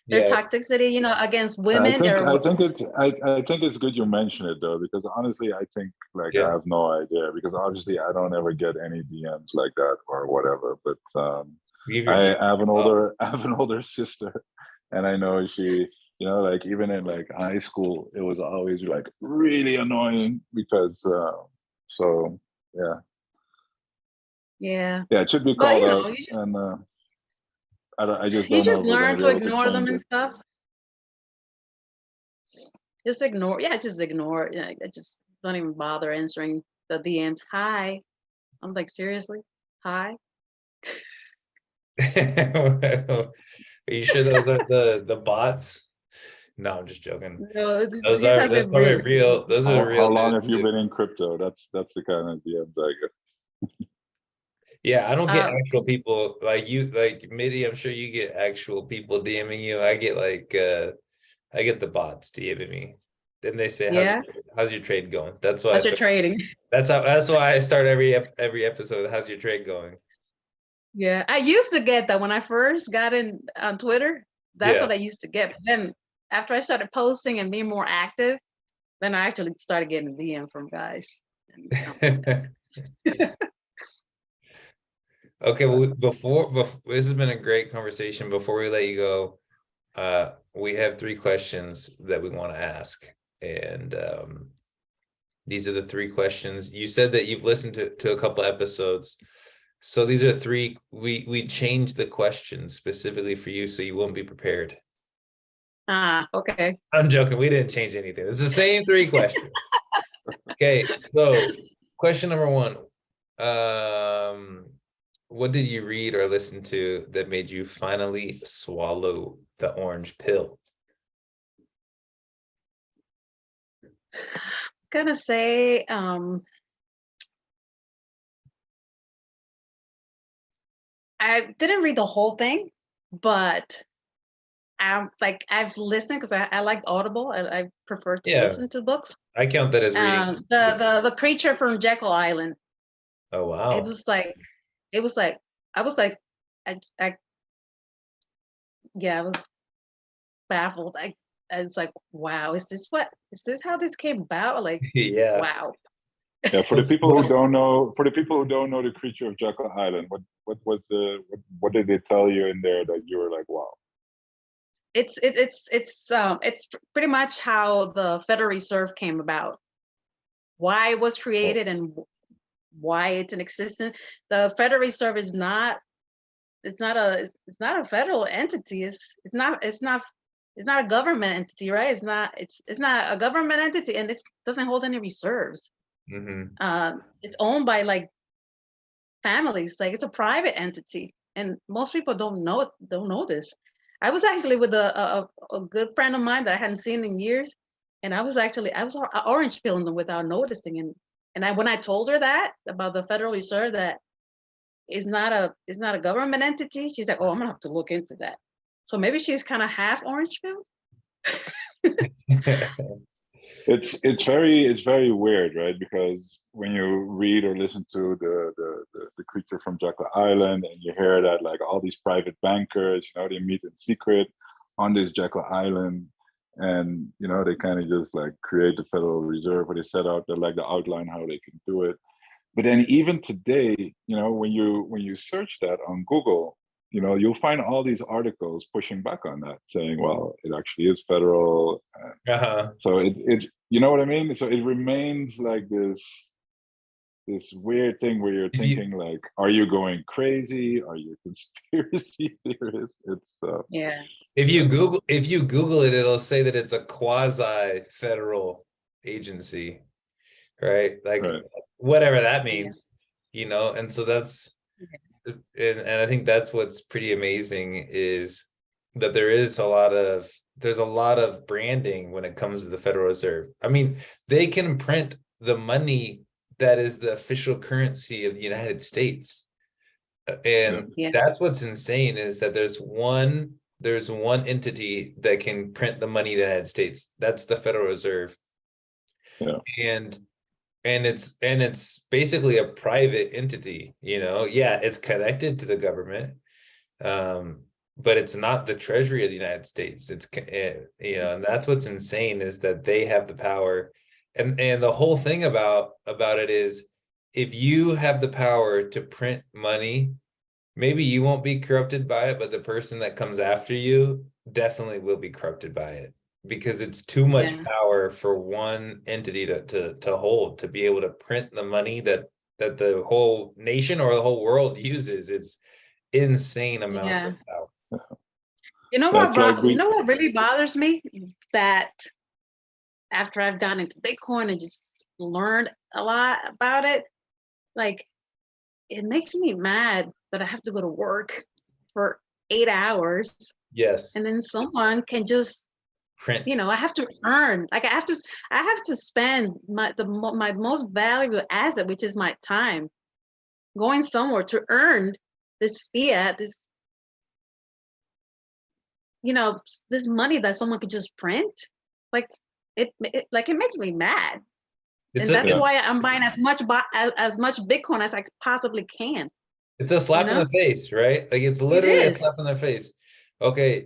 Their toxicity, against women. I think it's good you mention it though, because honestly, I think I have no idea, because obviously I don't ever get any DMs like that or whatever. But I have an older sister, and I know she, like even in high school, it was always really annoying because so yeah. Yeah, it should be called out, and I just don't know if we're learn gonna be to able to ignore them change and it. stuff. Just ignore. Yeah, just ignore. I just don't even bother answering the DMs. Hi. I'm like, seriously? Hi. Are you sure those are the bots? No, I'm just joking. No, That's probably real. Those are real. How long have you been in crypto? That's the kind of DMs I get. Yeah, I don't get actual people like you, like Midy. I'm sure you get actual people DMing you. I get I get the bots DMing me. Then they say, how's your trade going? That's why how's your trading? That's why I start every episode. How's your trade going? Yeah, I used to get that when I first got in on Twitter. That's what I used to get. But then after I started posting and being more active, then I actually started getting DM from guys. Okay, well, before this has been a great conversation. Before we let you go, we have 3 questions that we want to ask, and these are the 3 questions. You said that you've listened to a couple episodes, so these are 3. We changed the questions specifically for you, so you won't be prepared. Okay. I'm joking. We didn't change anything. It's the same 3 questions. Okay, so question number 1. What did you read or listen to that made you finally swallow the orange pill? Gonna say I didn't read the whole thing, but I've listened because I liked Audible. I prefer to listen to books. I count that as reading. The creature from Jekyll Island. Oh wow. I was like, I was baffled. I was like, wow, is this how this came about? Like, yeah. Wow. Yeah, for the people who don't know, the creature of Jekyll Island, what did they tell you in there that you were like, wow? It's pretty much how the Federal Reserve came about, why it was created, and why it's in existence. The Federal Reserve is not a federal entity. It's not a government entity, right? It's not a government entity, and it doesn't hold any reserves. It's owned by like families. Like, it's a private entity, and most people don't know this. I was actually with a good friend of mine that I hadn't seen in years, and I was orange pilling them without noticing. And when I told her that about the Federal Reserve, that is not a government entity, she's like, "Oh, I'm gonna have to look into that." So maybe she's kind of half orange pilled. It's very weird, right? Because when you read or listen to the creature from Jekyll Island, and you hear that like all these private bankers, they meet in secret on this Jekyll Island, and they kind of just like create the Federal Reserve, where they set out the outline how they can do it. But then even today, when you search that on Google, you'll find all these articles pushing back on that, saying, well, it actually is federal. So it you know what I mean? So it remains like this weird thing where you're thinking like, are you going crazy? Are you a conspiracy theorist? It's yeah. If you Google it, it'll say that it's a quasi-federal agency, right? Like whatever that means, and so that's and I think that's what's pretty amazing, is that there's a lot of branding when it comes to the Federal Reserve. I mean, they can print the money that is the official currency of the United States. And that's what's insane, is that there's one entity that can print the money of the United States. That's the Federal Reserve. And it's basically a private entity, it's connected to the government, but it's not the Treasury of the United States. It's and that's what's insane, is that they have the power. And the whole thing about it is, if you have the power to print money, maybe you won't be corrupted by it, but the person that comes after you definitely will be corrupted by it, because it's too much power for one entity to hold, to be able to print the money that the whole nation or the whole world uses. It's insane amount of power. You know what really bothers me? That after I've gone into Bitcoin and just learned a lot about it, like, it makes me mad that I have to go to work for 8 hours. Yes. And then someone can just print. I have to earn. Like, I have to spend my most valuable asset, which is my time, going somewhere to earn this fiat, this this money that someone could just print. Like, it makes me mad. And that's why I'm buying as much Bitcoin as I possibly can. It's a slap in the face, right? Like, it's literally a slap in the face. Okay,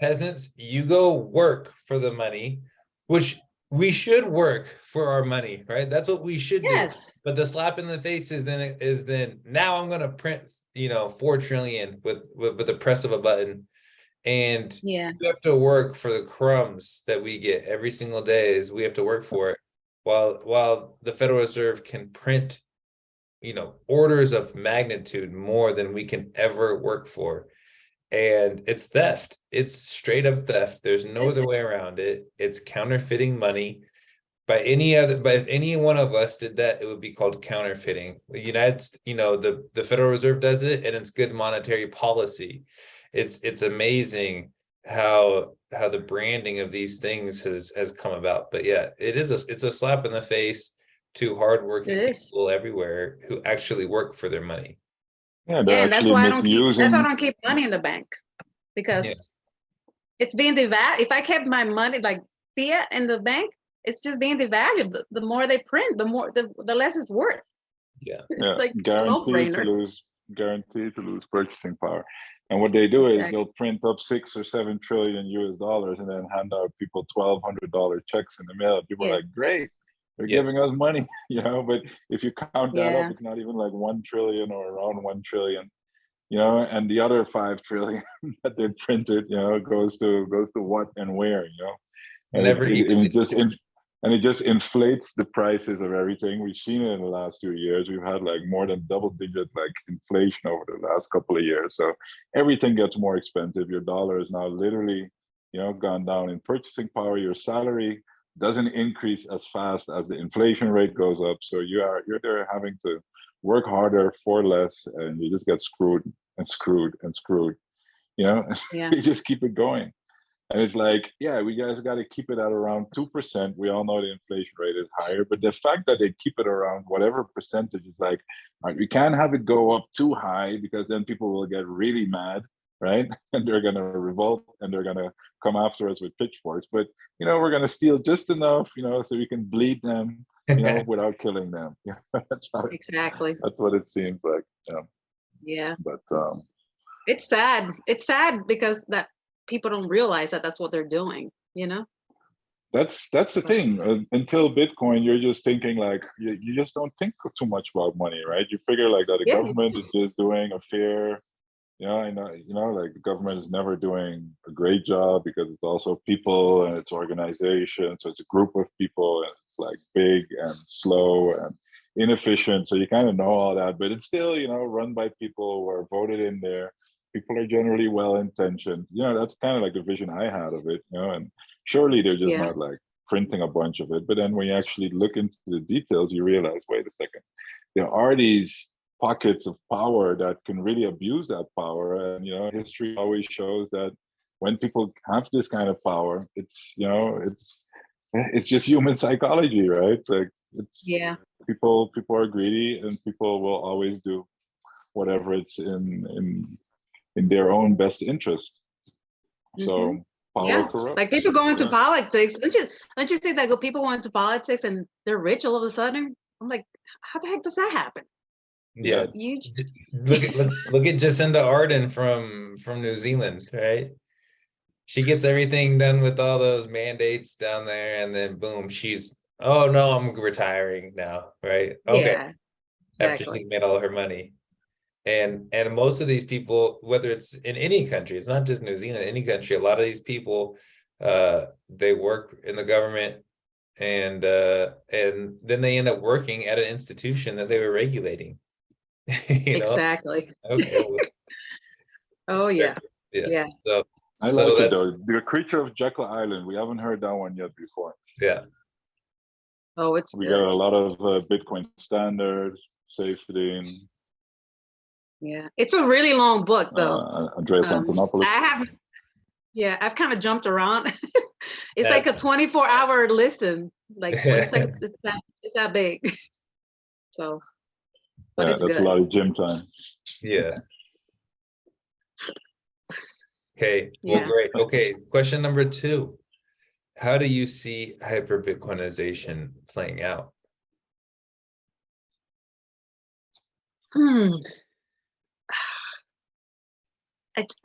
peasants, you go work for the money, which we should work for our money, right? That's what we should do. But the slap in the face is then now I'm going to print 4 trillion with the press of a button. And Yeah. you have to work for the crumbs that we get every single day. Is we have to work for it, while the Federal Reserve can print, orders of magnitude more than we can ever work for. And it's theft. It's straight up theft. There's no other way around it. It's counterfeiting money. But if any one of us did that, it would be called counterfeiting. The Federal Reserve does it, and it's good monetary policy. It's amazing how the branding of these things has come about. But yeah, it's a slap in the face to hardworking people everywhere who actually work for their money. Yeah, they're and that's actually why misusing. that's why I don't keep money in the bank, because it's being devalued. If I kept my money like fiat in the bank, it's just being devalued. The more they print, the less it's worth. Yeah, it's like guaranteed to lose purchasing power. And what they do is they'll print up 6 or 7 trillion US dollars and then hand out people $1,200 checks in the mail. People are like, great, they're giving us money, but if you count that up, it's not even like 1 trillion or around 1 trillion, and the other 5 trillion that they printed, goes to what and where, and it just inflates the prices of everything. We've seen it in the last 2 years. We've had like more than double-digit inflation over the last couple of years. So everything gets more expensive. Your dollar is now literally, gone down in purchasing power. Your salary doesn't increase as fast as the inflation rate goes up. So you're there having to work harder for less, and you just get screwed and screwed and screwed. You just keep it going. And it's like, we guys got to keep it at around 2%. We all know the inflation rate is higher, but the fact that they keep it around whatever percentage is like, we can't have it go up too high, because then people will get really mad, right? And they're going to revolt and they're going to come after us with pitchforks. But, we're going to steal just enough, so we can bleed them, without killing them. That's what it seems like. Yeah. But it's sad. It's sad because that people don't realize that that's what they're doing, That's the thing. Until Bitcoin, you're just thinking like, you just don't think too much about money, right? You figure like that the government is just doing a fair, I know, like the government is never doing a great job, because it's also people and it's organization. So it's a group of people, and it's like big and slow and inefficient. So you kind of know all that, but it's still, run by people who are voted in there. People are generally well-intentioned. That's kind of like the vision I had of it, and surely they're just not like printing a bunch of it. But then when you actually look into the details, you realize, wait a second, there are these pockets of power that can really abuse that power. And, history always shows that when people have this kind of power, it's, it's just human psychology, right? Like people are greedy, and people will always do whatever it's in their own best interest. So power corrupts. Like people go into politics. Don't you think that people go into politics and they're rich all of a sudden? I'm like, how the heck does that happen? Yeah. Look at Jacinda Ardern from New Zealand, right? She gets everything done with all those mandates down there, and then boom, oh no, I'm retiring now, right? Okay. After she made all her money. And most of these people, whether it's in any country, it's not just New Zealand, any country, a lot of these people, they work in the government, and then they end up working at an institution that they were regulating. Exactly. Okay. Oh yeah. So I like it though. The Creature of Jekyll Island. We haven't heard that one yet before. Yeah. Oh, we got a lot of Bitcoin standards, safety. Yeah, it's a really long book though. Andreas Antonopoulos. I've kind of jumped around. It's like a 24-hour listen, like 20 seconds. It's that big. So, but it's that's good. A lot of gym time. Yeah. Okay. Well, great. Okay. Question number 2. How do you see hyper Bitcoinization playing out?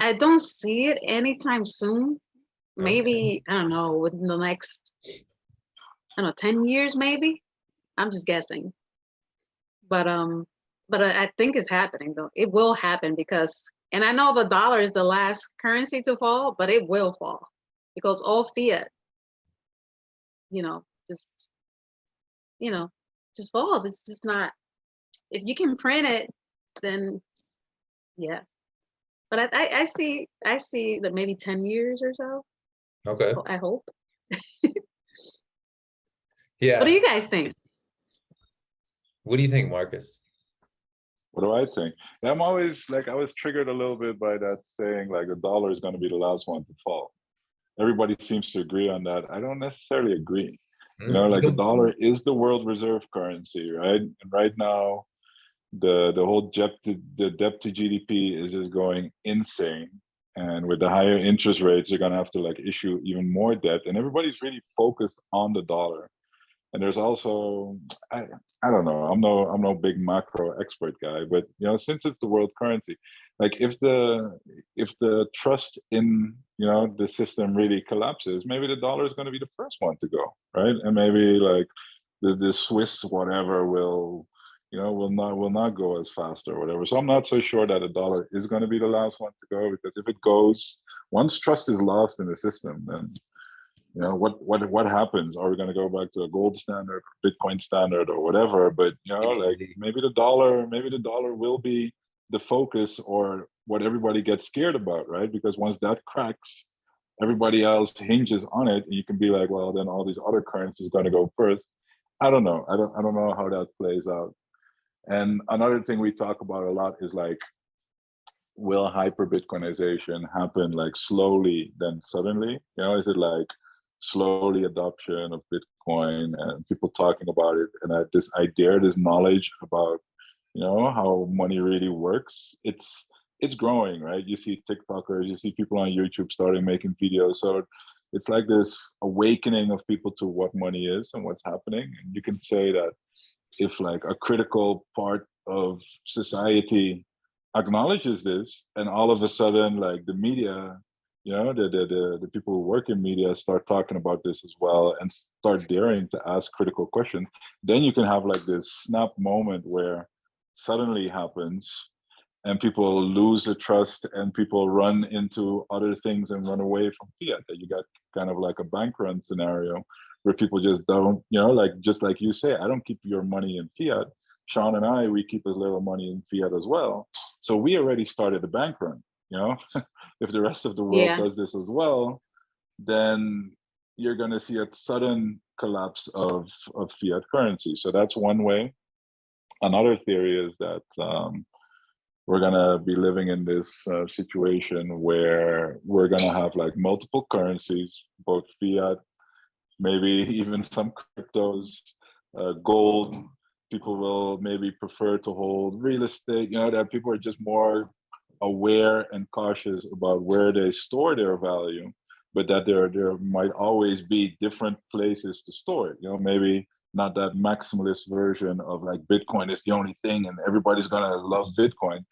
I don't see it anytime soon. Maybe, I don't know, within the next, 10 years, maybe. I'm just guessing. But But I think it's happening though. It will happen because, and I know the dollar is the last currency to fall, but it will fall because all fiat, you know, just, you know, just falls. It's just not, if you can print it, then yeah. But I see that maybe 10 years or so. Okay. I hope. Yeah. What do you guys think? What do you think, Marcus? What do I think? Yeah, I'm always like, I was triggered a little bit by that saying like the dollar is going to be the last one to fall. Everybody seems to agree on that. I don't necessarily agree. You know, like the dollar is the world reserve currency, right? And right now, the whole debt to GDP is just going insane. And with the higher interest rates, you're going to have to like issue even more debt. And everybody's really focused on the dollar. And there's also, I don't know, I'm no big macro expert guy, but you know, since it's the world currency, like if the trust in, you know, the system really collapses, maybe the dollar is going to be the first one to go, right? And maybe like the Swiss whatever will, you know, will not go as fast or whatever. So I'm not so sure that the dollar is going to be the last one to go, because if it goes, once trust is lost in the system, then you know what happens? Are we going to go back to a gold standard, Bitcoin standard, or whatever? But you know, like maybe the dollar will be the focus, or what everybody gets scared about, right? Because once that cracks, everybody else hinges on it, and you can be like, well, then all these other currencies going to go first. I don't know. I don't know how that plays out. And another thing we talk about a lot is like, will hyper Bitcoinization happen like slowly then suddenly? You know, is it like slowly adoption of Bitcoin and people talking about it, and this idea, this knowledge about, you know, how money really works, it's growing, right? You see TikTokers, you see people on YouTube starting making videos. So it's like this awakening of people to what money is and what's happening. And you can say that if like a critical part of society acknowledges this, and all of a sudden like the media, you know, the people who work in media start talking about this as well and start daring to ask critical questions, then you can have like this snap moment where suddenly happens and people lose the trust and people run into other things and run away from fiat. That you got kind of like a bank run scenario where people just don't, you know, like just like you say, I don't keep your money in fiat. Sean and I, we keep as little money in fiat as well. So we already started the bank run, you know. If the rest of the world does this as well, then you're going to see a sudden collapse of fiat currency. So that's one way. Another theory is that we're going to be living in this situation where we're going to have like multiple currencies, both fiat, maybe even some cryptos, gold. People will maybe prefer to hold real estate, you know, that people are just more aware and cautious about where they store their value, but that there might always be different places to store it. You know, maybe not that maximalist version of like Bitcoin is the only thing and everybody's gonna love Bitcoin.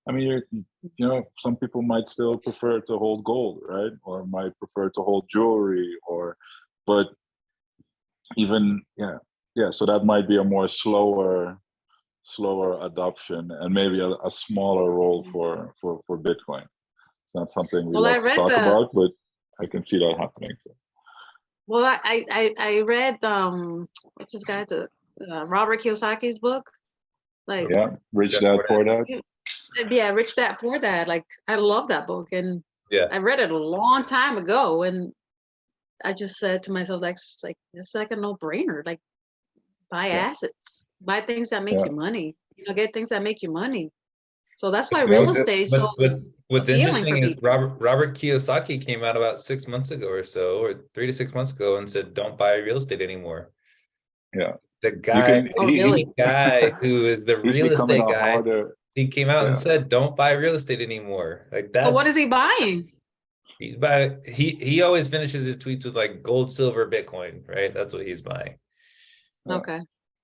I mean, you know, some people might still prefer to hold gold, right? Or might prefer to hold jewelry, or, but even, yeah. So that might be a more slower adoption, and maybe a smaller role for Bitcoin. Not something we like to talk about, but I can see that happening. Well, I read what's this guy, Robert Kiyosaki's book, like Rich Dad Poor Dad. Yeah, Rich Dad Poor Dad. Like I love that book, and I read it a long time ago, and I just said to myself, like it's like a no-brainer. Like buy assets, buy things that make you money. You know, get things that make you money. So that's why real estate is so. What's interesting is Robert Kiyosaki came out about 6 months ago or so, or 3 to 6 months ago, and said, "Don't buy real estate anymore." Yeah, the guy, guy who is the real estate guy, he came out and said, "Don't buy real estate anymore." Like that's. But what is he buying? He's buying. He always finishes his tweets with like gold, silver, Bitcoin, right? That's what he's buying. Okay.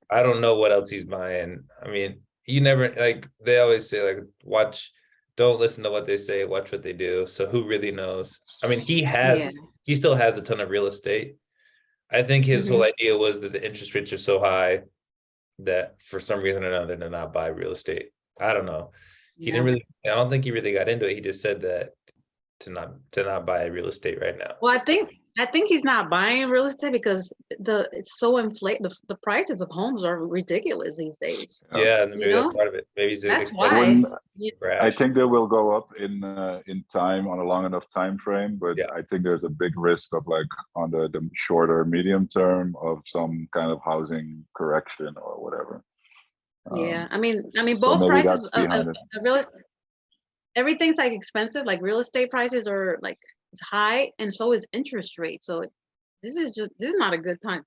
I don't know what else he's buying. I mean, you never, like they always say, like don't listen to what they say, watch what they do. So who really knows? I mean, he still has a ton of real estate. I think his whole idea was that the interest rates are so high that for some reason or another did not buy real estate. I don't know. He Yeah. didn't really, I don't think he really got into it. He just said that to not buy real estate right now. Well, I think he's not buying real estate because it's so inflated. The prices of homes are ridiculous these days. Yeah, and maybe You that's know? part of it. Maybe he's That's I why. wouldn't. You- I brash. think they will go up in time on a long enough time frame, but Yeah. I think there's a big risk of like on the shorter medium term of some kind of housing correction or whatever. Yeah, I mean, So both maybe prices that's of behind it. real estate, everything's like expensive. Like real estate prices are like it's high, and so is interest rate. So this is not a good time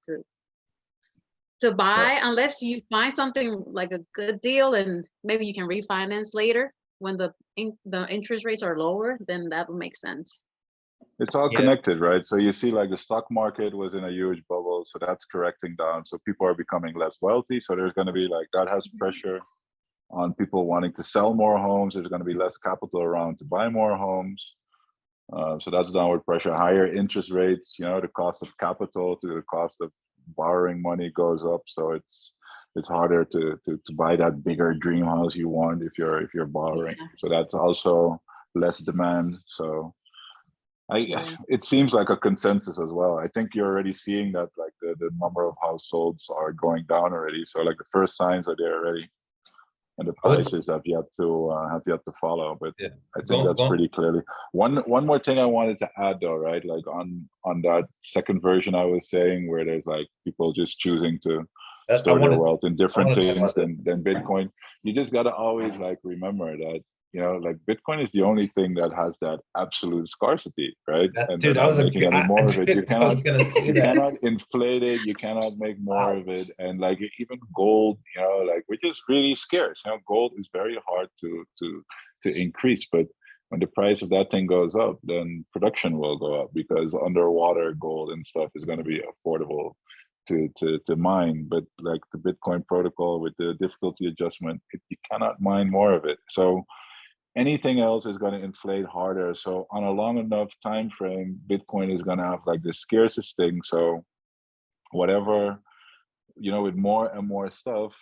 to buy unless you find something like a good deal, and maybe you can refinance later when the interest rates are lower. Then that would make sense. It's all Yeah. connected, right? So you see like the stock market was in a huge bubble, so that's correcting down. So people are becoming less wealthy. So there's going to be like that has pressure on people wanting to sell more homes. There's going to be less capital around to buy more homes. So that's downward pressure. Higher interest rates, the cost of capital to the cost of borrowing money goes up. So it's harder to buy that bigger dream house you want if you're borrowing. Yeah. So that's also less demand. So Yeah. it seems like a consensus as well. I think you're already seeing that like the number of households are going down already. So like the first signs are there already, and the prices have yet to follow. But Yeah. I think that's pretty clearly. One more thing I wanted to add though, right? Like on that second version I was saying, where there's like people just choosing to store their wealth in different things than Bitcoin. You just gotta always like remember that like Bitcoin is the only thing that has that absolute scarcity, right? And Dude, they're not making any more of it. You cannot inflate it. You cannot make more of it. And like even gold, like which is really scarce. Gold is very hard to increase, but when the price of that thing goes up, then production will go up because underwater gold and stuff is going to be affordable to mine. But like the Bitcoin protocol with the difficulty adjustment, you cannot mine more of it. So anything else is going to inflate harder. So on a long enough time frame, Bitcoin is going to have like the scarcest thing. So whatever, with more and more stuff,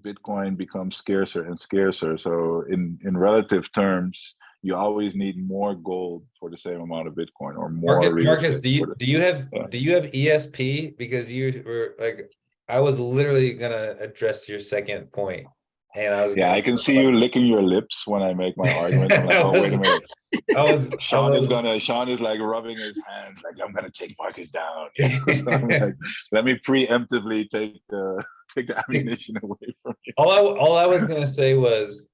Bitcoin becomes scarcer and scarcer. So in relative terms, you always need more gold for the same amount of Bitcoin or more. Marcus, do you have ESP? Because you were like, I was literally gonna address your second point. And I can see you licking your lips when I make my argument. I'm like, oh, wait a minute. Sean is like rubbing his hands, like I'm gonna take Marcus down. So I'm like, let me preemptively take the ammunition away from you. All I was gonna say was,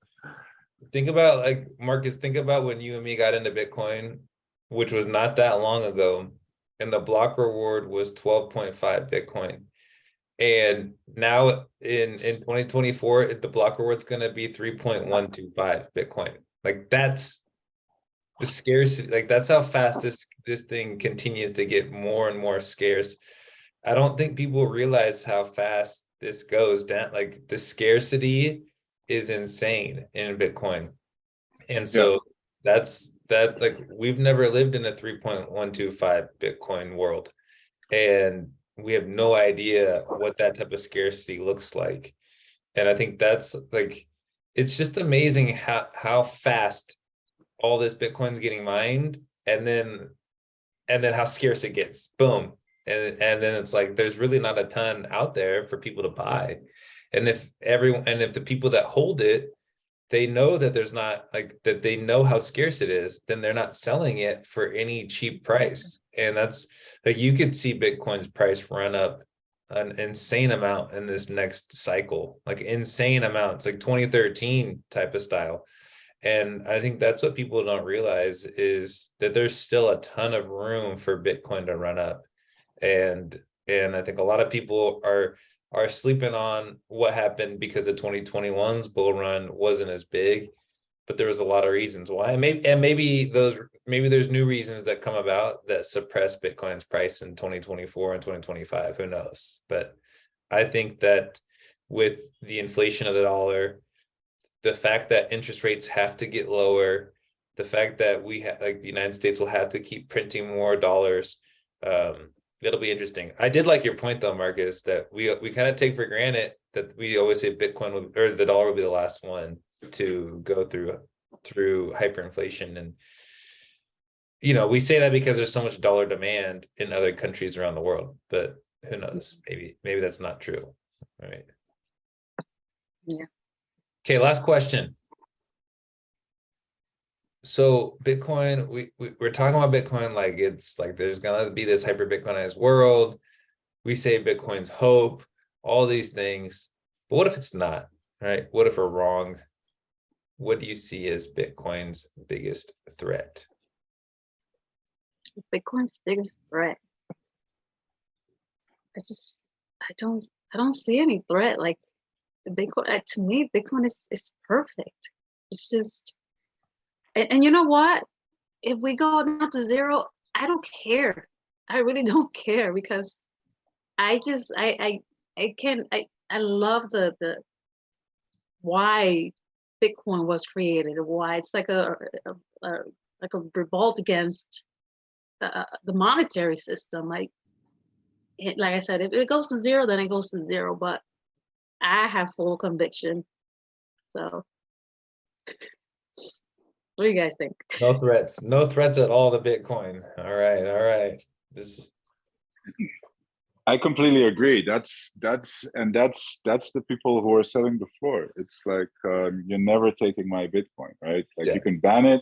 think about like Marcus. Think about when you and me got into Bitcoin, which was not that long ago, and the block reward was 12.5 Bitcoin. And now in 2024, the block reward's going to be 3.125 Bitcoin. Like that's the scarcity. Like that's how fast this thing continues to get more and more scarce. I don't think people realize how fast this goes down. Like the scarcity is insane in Bitcoin. And so that's like we've never lived in a 3.125 Bitcoin world. And we have no idea what that type of scarcity looks like. And I think that's like, it's just amazing how fast all this Bitcoin's getting mined, and then how scarce it gets. Boom. And then it's like there's really not a ton out there for people to buy. And if the people that hold it, they know that there's not like that, they know how scarce it is, then they're not selling it for any cheap price. And that's like, you could see Bitcoin's price run up an insane amount in this next cycle, like insane amounts, like 2013 type of style. And I think that's what people don't realize is that there's still a ton of room for Bitcoin to run up. And I think a lot of people are sleeping on what happened because the 2021's bull run wasn't as big, but there was a lot of reasons why. And maybe there's new reasons that come about that suppress Bitcoin's price in 2024 and 2025. Who knows? But I think that with the inflation of the dollar, the fact that interest rates have to get lower, the fact that the United States will have to keep printing more dollars, it'll be interesting. I did like your point though, Marcus, that we kind of take for granted that we always say Bitcoin or the dollar will be the last one to go through hyperinflation. And we say that because there's so much dollar demand in other countries around the world, but who knows? Maybe that's not true. All right. Yeah. Okay, last question. So Bitcoin, we're talking about Bitcoin like it's like there's gonna be this hyper Bitcoinized world. We say Bitcoin's hope, all these things. But what if it's not, right? What if we're wrong? What do you see as Bitcoin's biggest threat? Bitcoin's biggest threat. I don't see any threat. Like the Bitcoin, to me, Bitcoin is perfect. It's just, and you know what? If we go down to zero, I don't care. I really don't care, because I love the why Bitcoin was created, why it's like a revolt against the monetary system. Like I said, if it goes to zero, then it goes to zero. But I have full conviction. So, what do you guys think? No threats at all to Bitcoin. All right. I completely agree. That's the people who are selling the floor. It's like you're never taking my Bitcoin, right? Like you can ban it,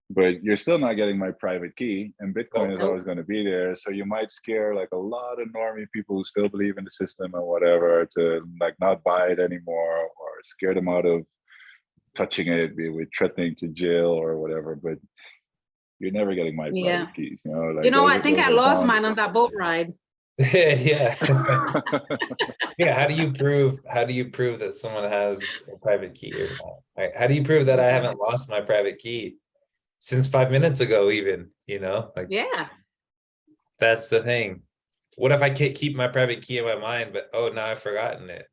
but you're still not getting my private key, and Bitcoin is always going to be there. So you might scare like a lot of normie people who still believe in the system or whatever to like not buy it anymore, or scare them out of touching it with threatening to jail or whatever. But you're never getting my private keys. Like I think I lost mine on that boat ride. Yeah. Yeah. How do you prove that someone has a private key or not? Right? How do you prove that I haven't lost my private key since 5 minutes ago, even, like, that's the thing. What if I can't keep my private key in my mind, but now I've forgotten it?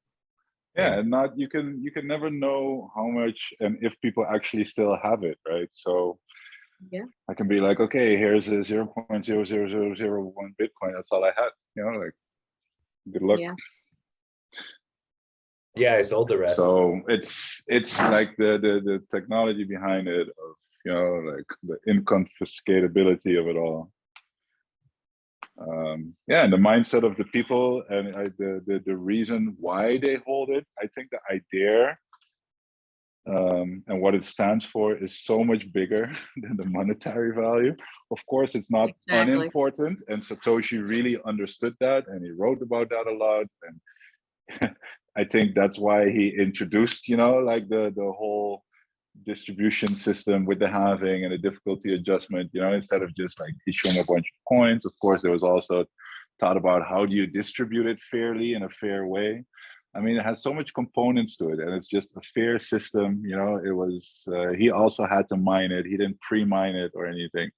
Yeah, and you can never know how much and if people actually still have it, right? So I can be like, okay, here's a 0.00001 Bitcoin. That's all I had. Like, good luck. Yeah, I sold the rest. So it's like the technology behind it of like the inconfiscatability of it all. And the mindset of the people and the reason why they hold it. I think the idea and what it stands for is so much bigger than the monetary value. Of course, it's not unimportant, and Satoshi really understood that, and he wrote about that a lot. And I think that's why he introduced, like the whole distribution system with the halving and the difficulty adjustment, instead of just like issuing a bunch of coins. Of course, there was also thought about how do you distribute it fairly in a fair way. I mean, it has so much components to it, and it's just a fair system. It was, he also had to mine it. He didn't pre-mine it or anything.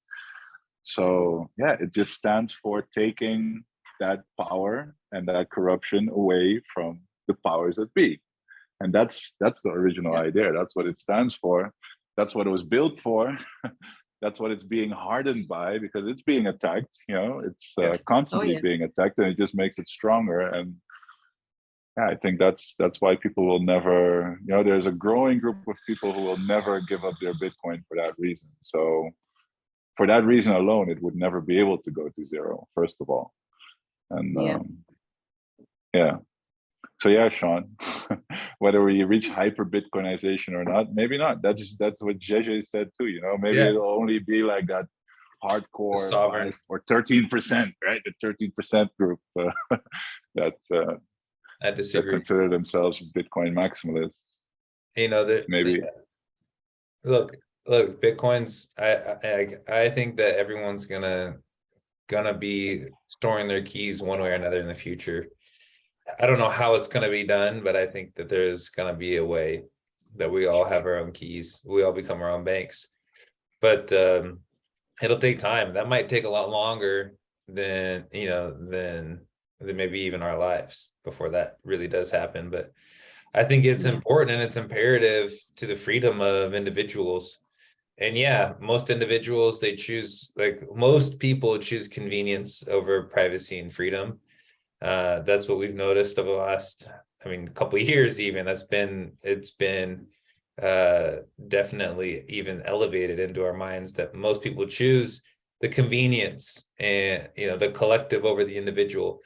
So yeah, it just stands for taking that power and that corruption away from the powers that be. And that's the original idea. That's what it stands for. That's what it was built for. That's what it's being hardened by, because it's being attacked. It's constantly being attacked, and it just makes it stronger. And I think that's why people will never, there's a growing group of people who will never give up their Bitcoin for that reason. So for that reason alone, it would never be able to go to zero, first of all. And so yeah, Sean, whether we reach hyper Bitcoinization or not, maybe not. That's what JJ said too. Maybe it'll only be like that hardcore 5 or 13%, right? The 13% group that I disagree. That consider themselves Bitcoin maximalists. Maybe. Look, Bitcoin's. I think that everyone's gonna be storing their keys one way or another in the future. I don't know how it's going to be done, but I think that there's going to be a way that we all have our own keys. We all become our own banks, but it'll take time. That might take a lot longer than maybe even our lives before that really does happen. But I think it's important and it's imperative to the freedom of individuals. And most individuals, most people choose convenience over privacy and freedom. That's what we've noticed over the last I mean, a couple of years even, it's been definitely even elevated into our minds that most people choose the convenience and, you know, the collective over the individual.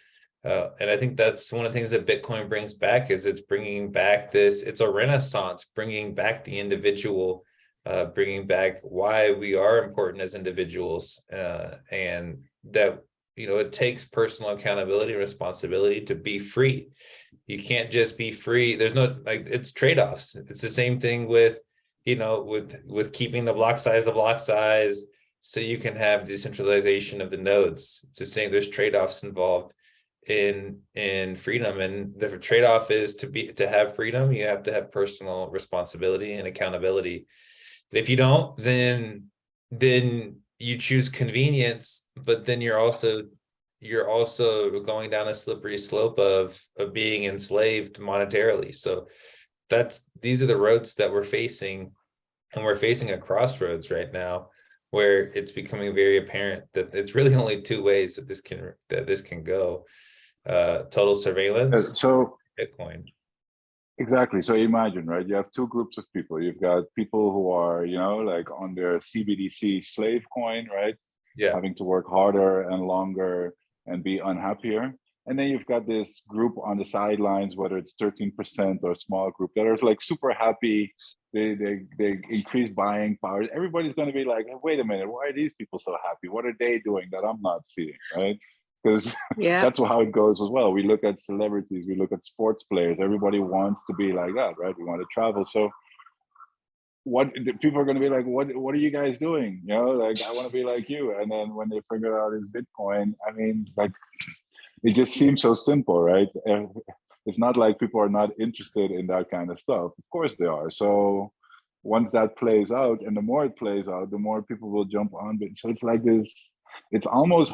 And I think that's one of the things that Bitcoin brings back, is it's bringing back this, it's a renaissance, bringing back the individual, bringing back why we are important as individuals, and that, you know, it takes personal accountability and responsibility to be free. You can't just be free. There's no, like, it's trade-offs. It's the same thing with, you know, with keeping the block size, so you can have decentralization of the nodes. It's the same, there's trade-offs involved in freedom, and the trade-off is to have freedom, you have to have personal responsibility and accountability. If you don't, then you choose convenience, but then you're also going down a slippery slope of being enslaved monetarily. So these are the roads that we're facing, and we're facing a crossroads right now where it's becoming very apparent that it's really only two ways that this can go. Total surveillance, So Bitcoin. exactly. So imagine, right? You have two groups of people. You've got people who are, you know, like on their CBDC slave coin, right? Yeah. Having to work harder and longer and be unhappier. And then you've got this group on the sidelines, whether it's 13% or a small group, that are like super happy. They increase buying power. Everybody's going to be like, wait a minute, why are these people so happy? What are they doing that I'm not seeing, right? Because that's how it goes as well. We look at celebrities, we look at sports players. Everybody wants to be like that, right? We want to travel. So what people are going to be like, what are you guys doing? You know, like, I want to be like you. And then when they figure out it's Bitcoin, I mean, like, it just seems so simple, right? It's not like people are not interested in that kind of stuff. Of course they are. So once that plays out, and the more it plays out, the more people will jump on it. So it's like this, it's almost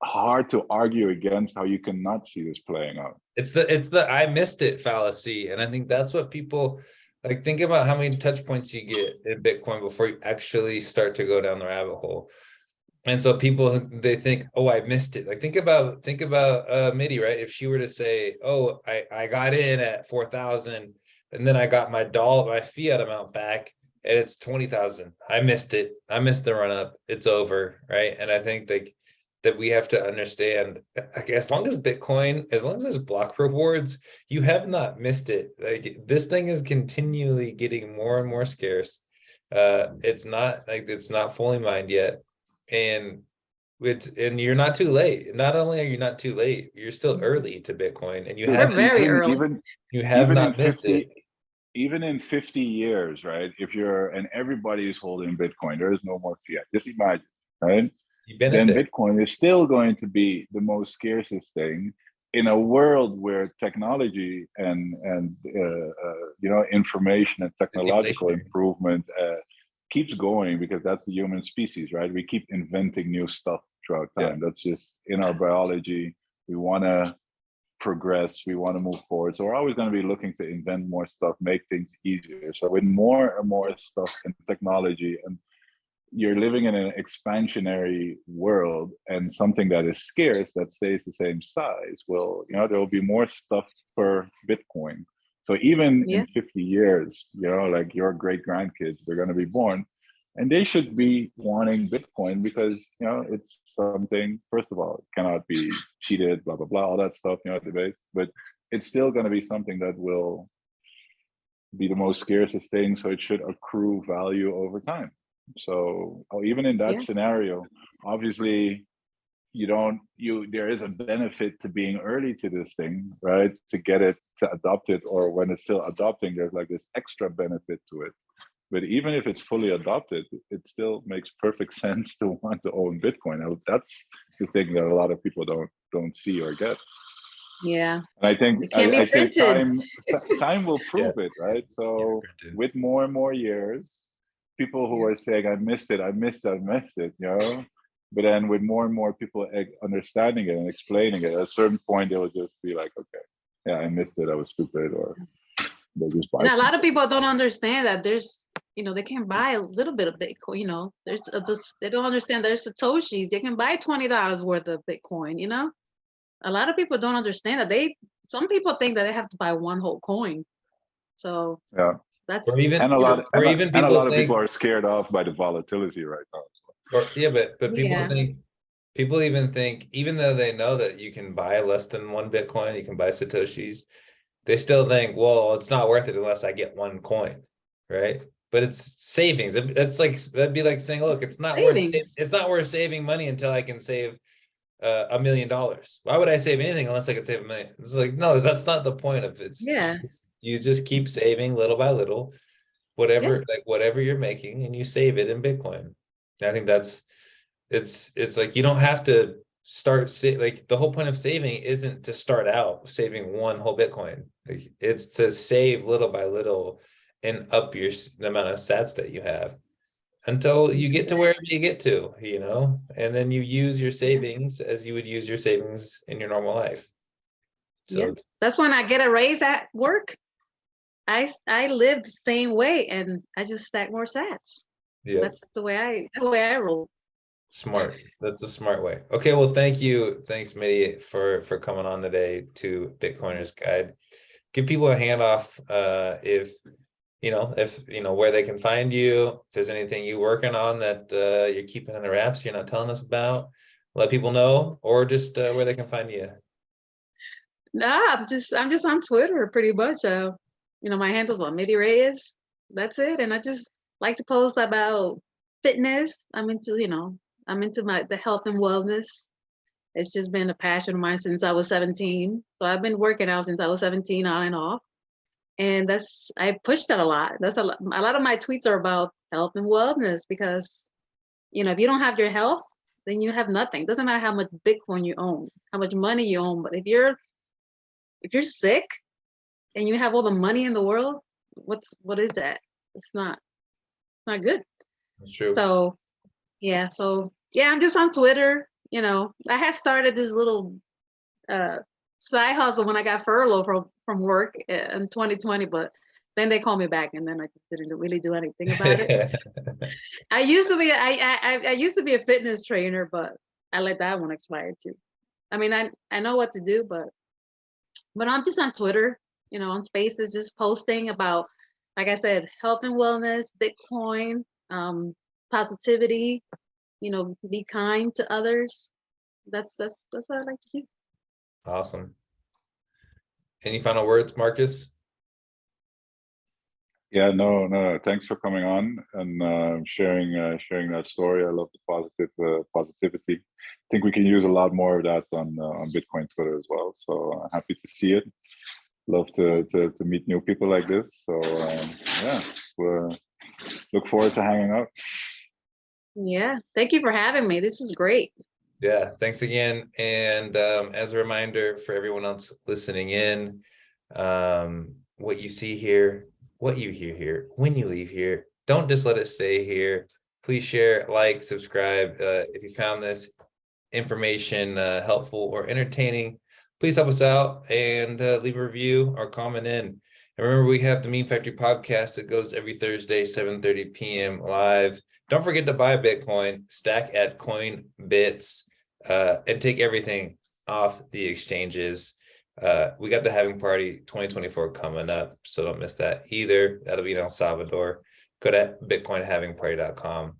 hard to argue against how you cannot see this playing out. It's the I missed it fallacy. And I think that's what people, like, think about how many touch points you get in Bitcoin before you actually start to go down the rabbit hole. And so people, they think, oh, I missed it. Like, think about Midy, right? If she were to say, oh, I got in at 4,000 and then I got my fiat amount back and it's 20,000. I missed it. I missed the run up. It's over, right? And I think that we have to understand, like, as long as there's block rewards, you have not missed it. Like, this thing is continually getting more and more scarce. It's not fully mined yet. And you're not too late. Not only are you not too late, you're still early to Bitcoin, and you have not missed it. Even in 50 years, right? And everybody is holding Bitcoin, there is no more fiat. Just imagine, right? Then Bitcoin is still going to be the most scarcest thing in a world where technology and you know, information and technological improvement keeps going, because that's the human species, right? We keep inventing new stuff throughout time. That's just in our biology. We want to progress, we want to move forward, so we're always going to be looking to invent more stuff, make things easier. So with more and more stuff in technology, and you're living in an expansionary world, and something that is scarce that stays the same size, well, you know, there will be more stuff per Bitcoin. So even in 50 years, you know, like, your great grandkids, they're going to be born, and they should be wanting Bitcoin, because, you know, it's something, first of all, it cannot be cheated, blah, blah, blah, all that stuff, you know, debate, but it's still going to be something that will be the most scarcest thing. So it should accrue value over time. So even in that scenario, obviously, there is a benefit to being early to this thing, right? To get it, to adopt it, or when it's still adopting, there's like this extra benefit to it. But even if it's fully adopted, it still makes perfect sense to want to own Bitcoin. That's the thing that a lot of people don't see or get. Yeah. And I think time will prove it, right? So with more and more years, people who are saying, I missed it, you know. But then with more and more people understanding it and explaining it, at a certain point, they will just be like, okay, yeah, I missed it, I was stupid, or they'll just buy. And a lot of people don't understand that there's, you know, they can buy a little bit of Bitcoin, you know, they don't understand there's Satoshis, they can buy $20 worth of Bitcoin, you know. A lot of people don't understand that some people think that they have to buy one whole coin. So Yeah. that's Or even, And a lot, or and even a people lot of think, people are scared off by the volatility right now. or yeah, but people Yeah. think, people even think, even though they know that you can buy less than one Bitcoin, you can buy Satoshis, they still think, well, it's not worth it unless I get one coin, right? But it's savings. It's like, that'd be like saying, look, it's not worth savings. it's not worth saving money until I can save $1 million. Why would I save anything unless I could save $1 million? It's like, no, that's not the point of it. Yeah. You just keep saving little by little, whatever, like whatever you're making, and you save it in Bitcoin. I think that's, it's like, you don't have to start like, the whole point of saving isn't to start out saving one whole Bitcoin. Like, it's to save little by little and up the amount of sats that you have until you get to wherever you get to, and then you use your savings as you would use your savings in your normal life. So That's when I get a raise at work. I live the same way, and I just stack more sats. yeah, That's the way I roll. smart. That's a smart way. Okay, well, thanks Midy for coming on today to Bitcoiners Guide. Give people a handoff if where they can find you, if there's anything you're working on that you're keeping in the wraps you're not telling us about, let people know, or just where they can find you. Nah, I'm just on Twitter pretty much. My handle's on Midy Reyes. That's it. And I just like to post about fitness. I'm into the health and wellness. It's just been a passion of mine since I was 17. So I've been working out since I was 17, on and off. And I pushed that a lot. That's a lot of my tweets are about health and wellness, because, if you don't have your health, then you have nothing. It doesn't matter how much Bitcoin you own, how much money you own. But if you're sick and you have all the money in the world, what is that? It's not good. That's true. So yeah, I'm just on Twitter. I had started this little side hustle when I got furloughed from work in 2020, but then they called me back, and then I just didn't really do anything about it. I used to be a fitness trainer, but I let that one expire too. I mean, I know what to do, but I'm just on Twitter, on Spaces, just posting about, like I said, health and wellness, Bitcoin, positivity, be kind to others. That's what I like to do. Awesome. Any final words, Marcus? Yeah, no. Thanks for coming on and sharing that story. I love the positivity. I think we can use a lot more of that on Bitcoin Twitter as well. So happy to see it. Love to meet new people like this. So we'll look forward to hanging out. Yeah, thank you for having me. This was great. Yeah, thanks again. And as a reminder for everyone else listening in, what you see here, what you hear here, when you leave here, don't just let it stay here. Please share, like, subscribe. If you found this information helpful or entertaining, please help us out and leave a review or comment in. And remember, we have the Meme Factory podcast that goes every Thursday, 7:30 p.m. live. Don't forget to buy Bitcoin, stack at Coinbits, and take everything off the exchanges. We got the Having Party 2024 coming up, so don't miss that either. That'll be in El Salvador. Go to bitcoinhavingparty.com.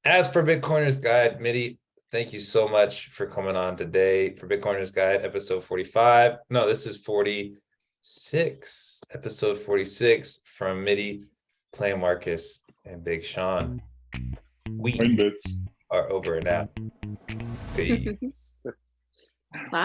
As for Bitcoiners Guide, Midy, thank you so much for coming on today for Bitcoiners Guide, episode 45. No, this is 46, episode 46 from Midy, Play Marcus, and Big Sean. We are over and out. Peace.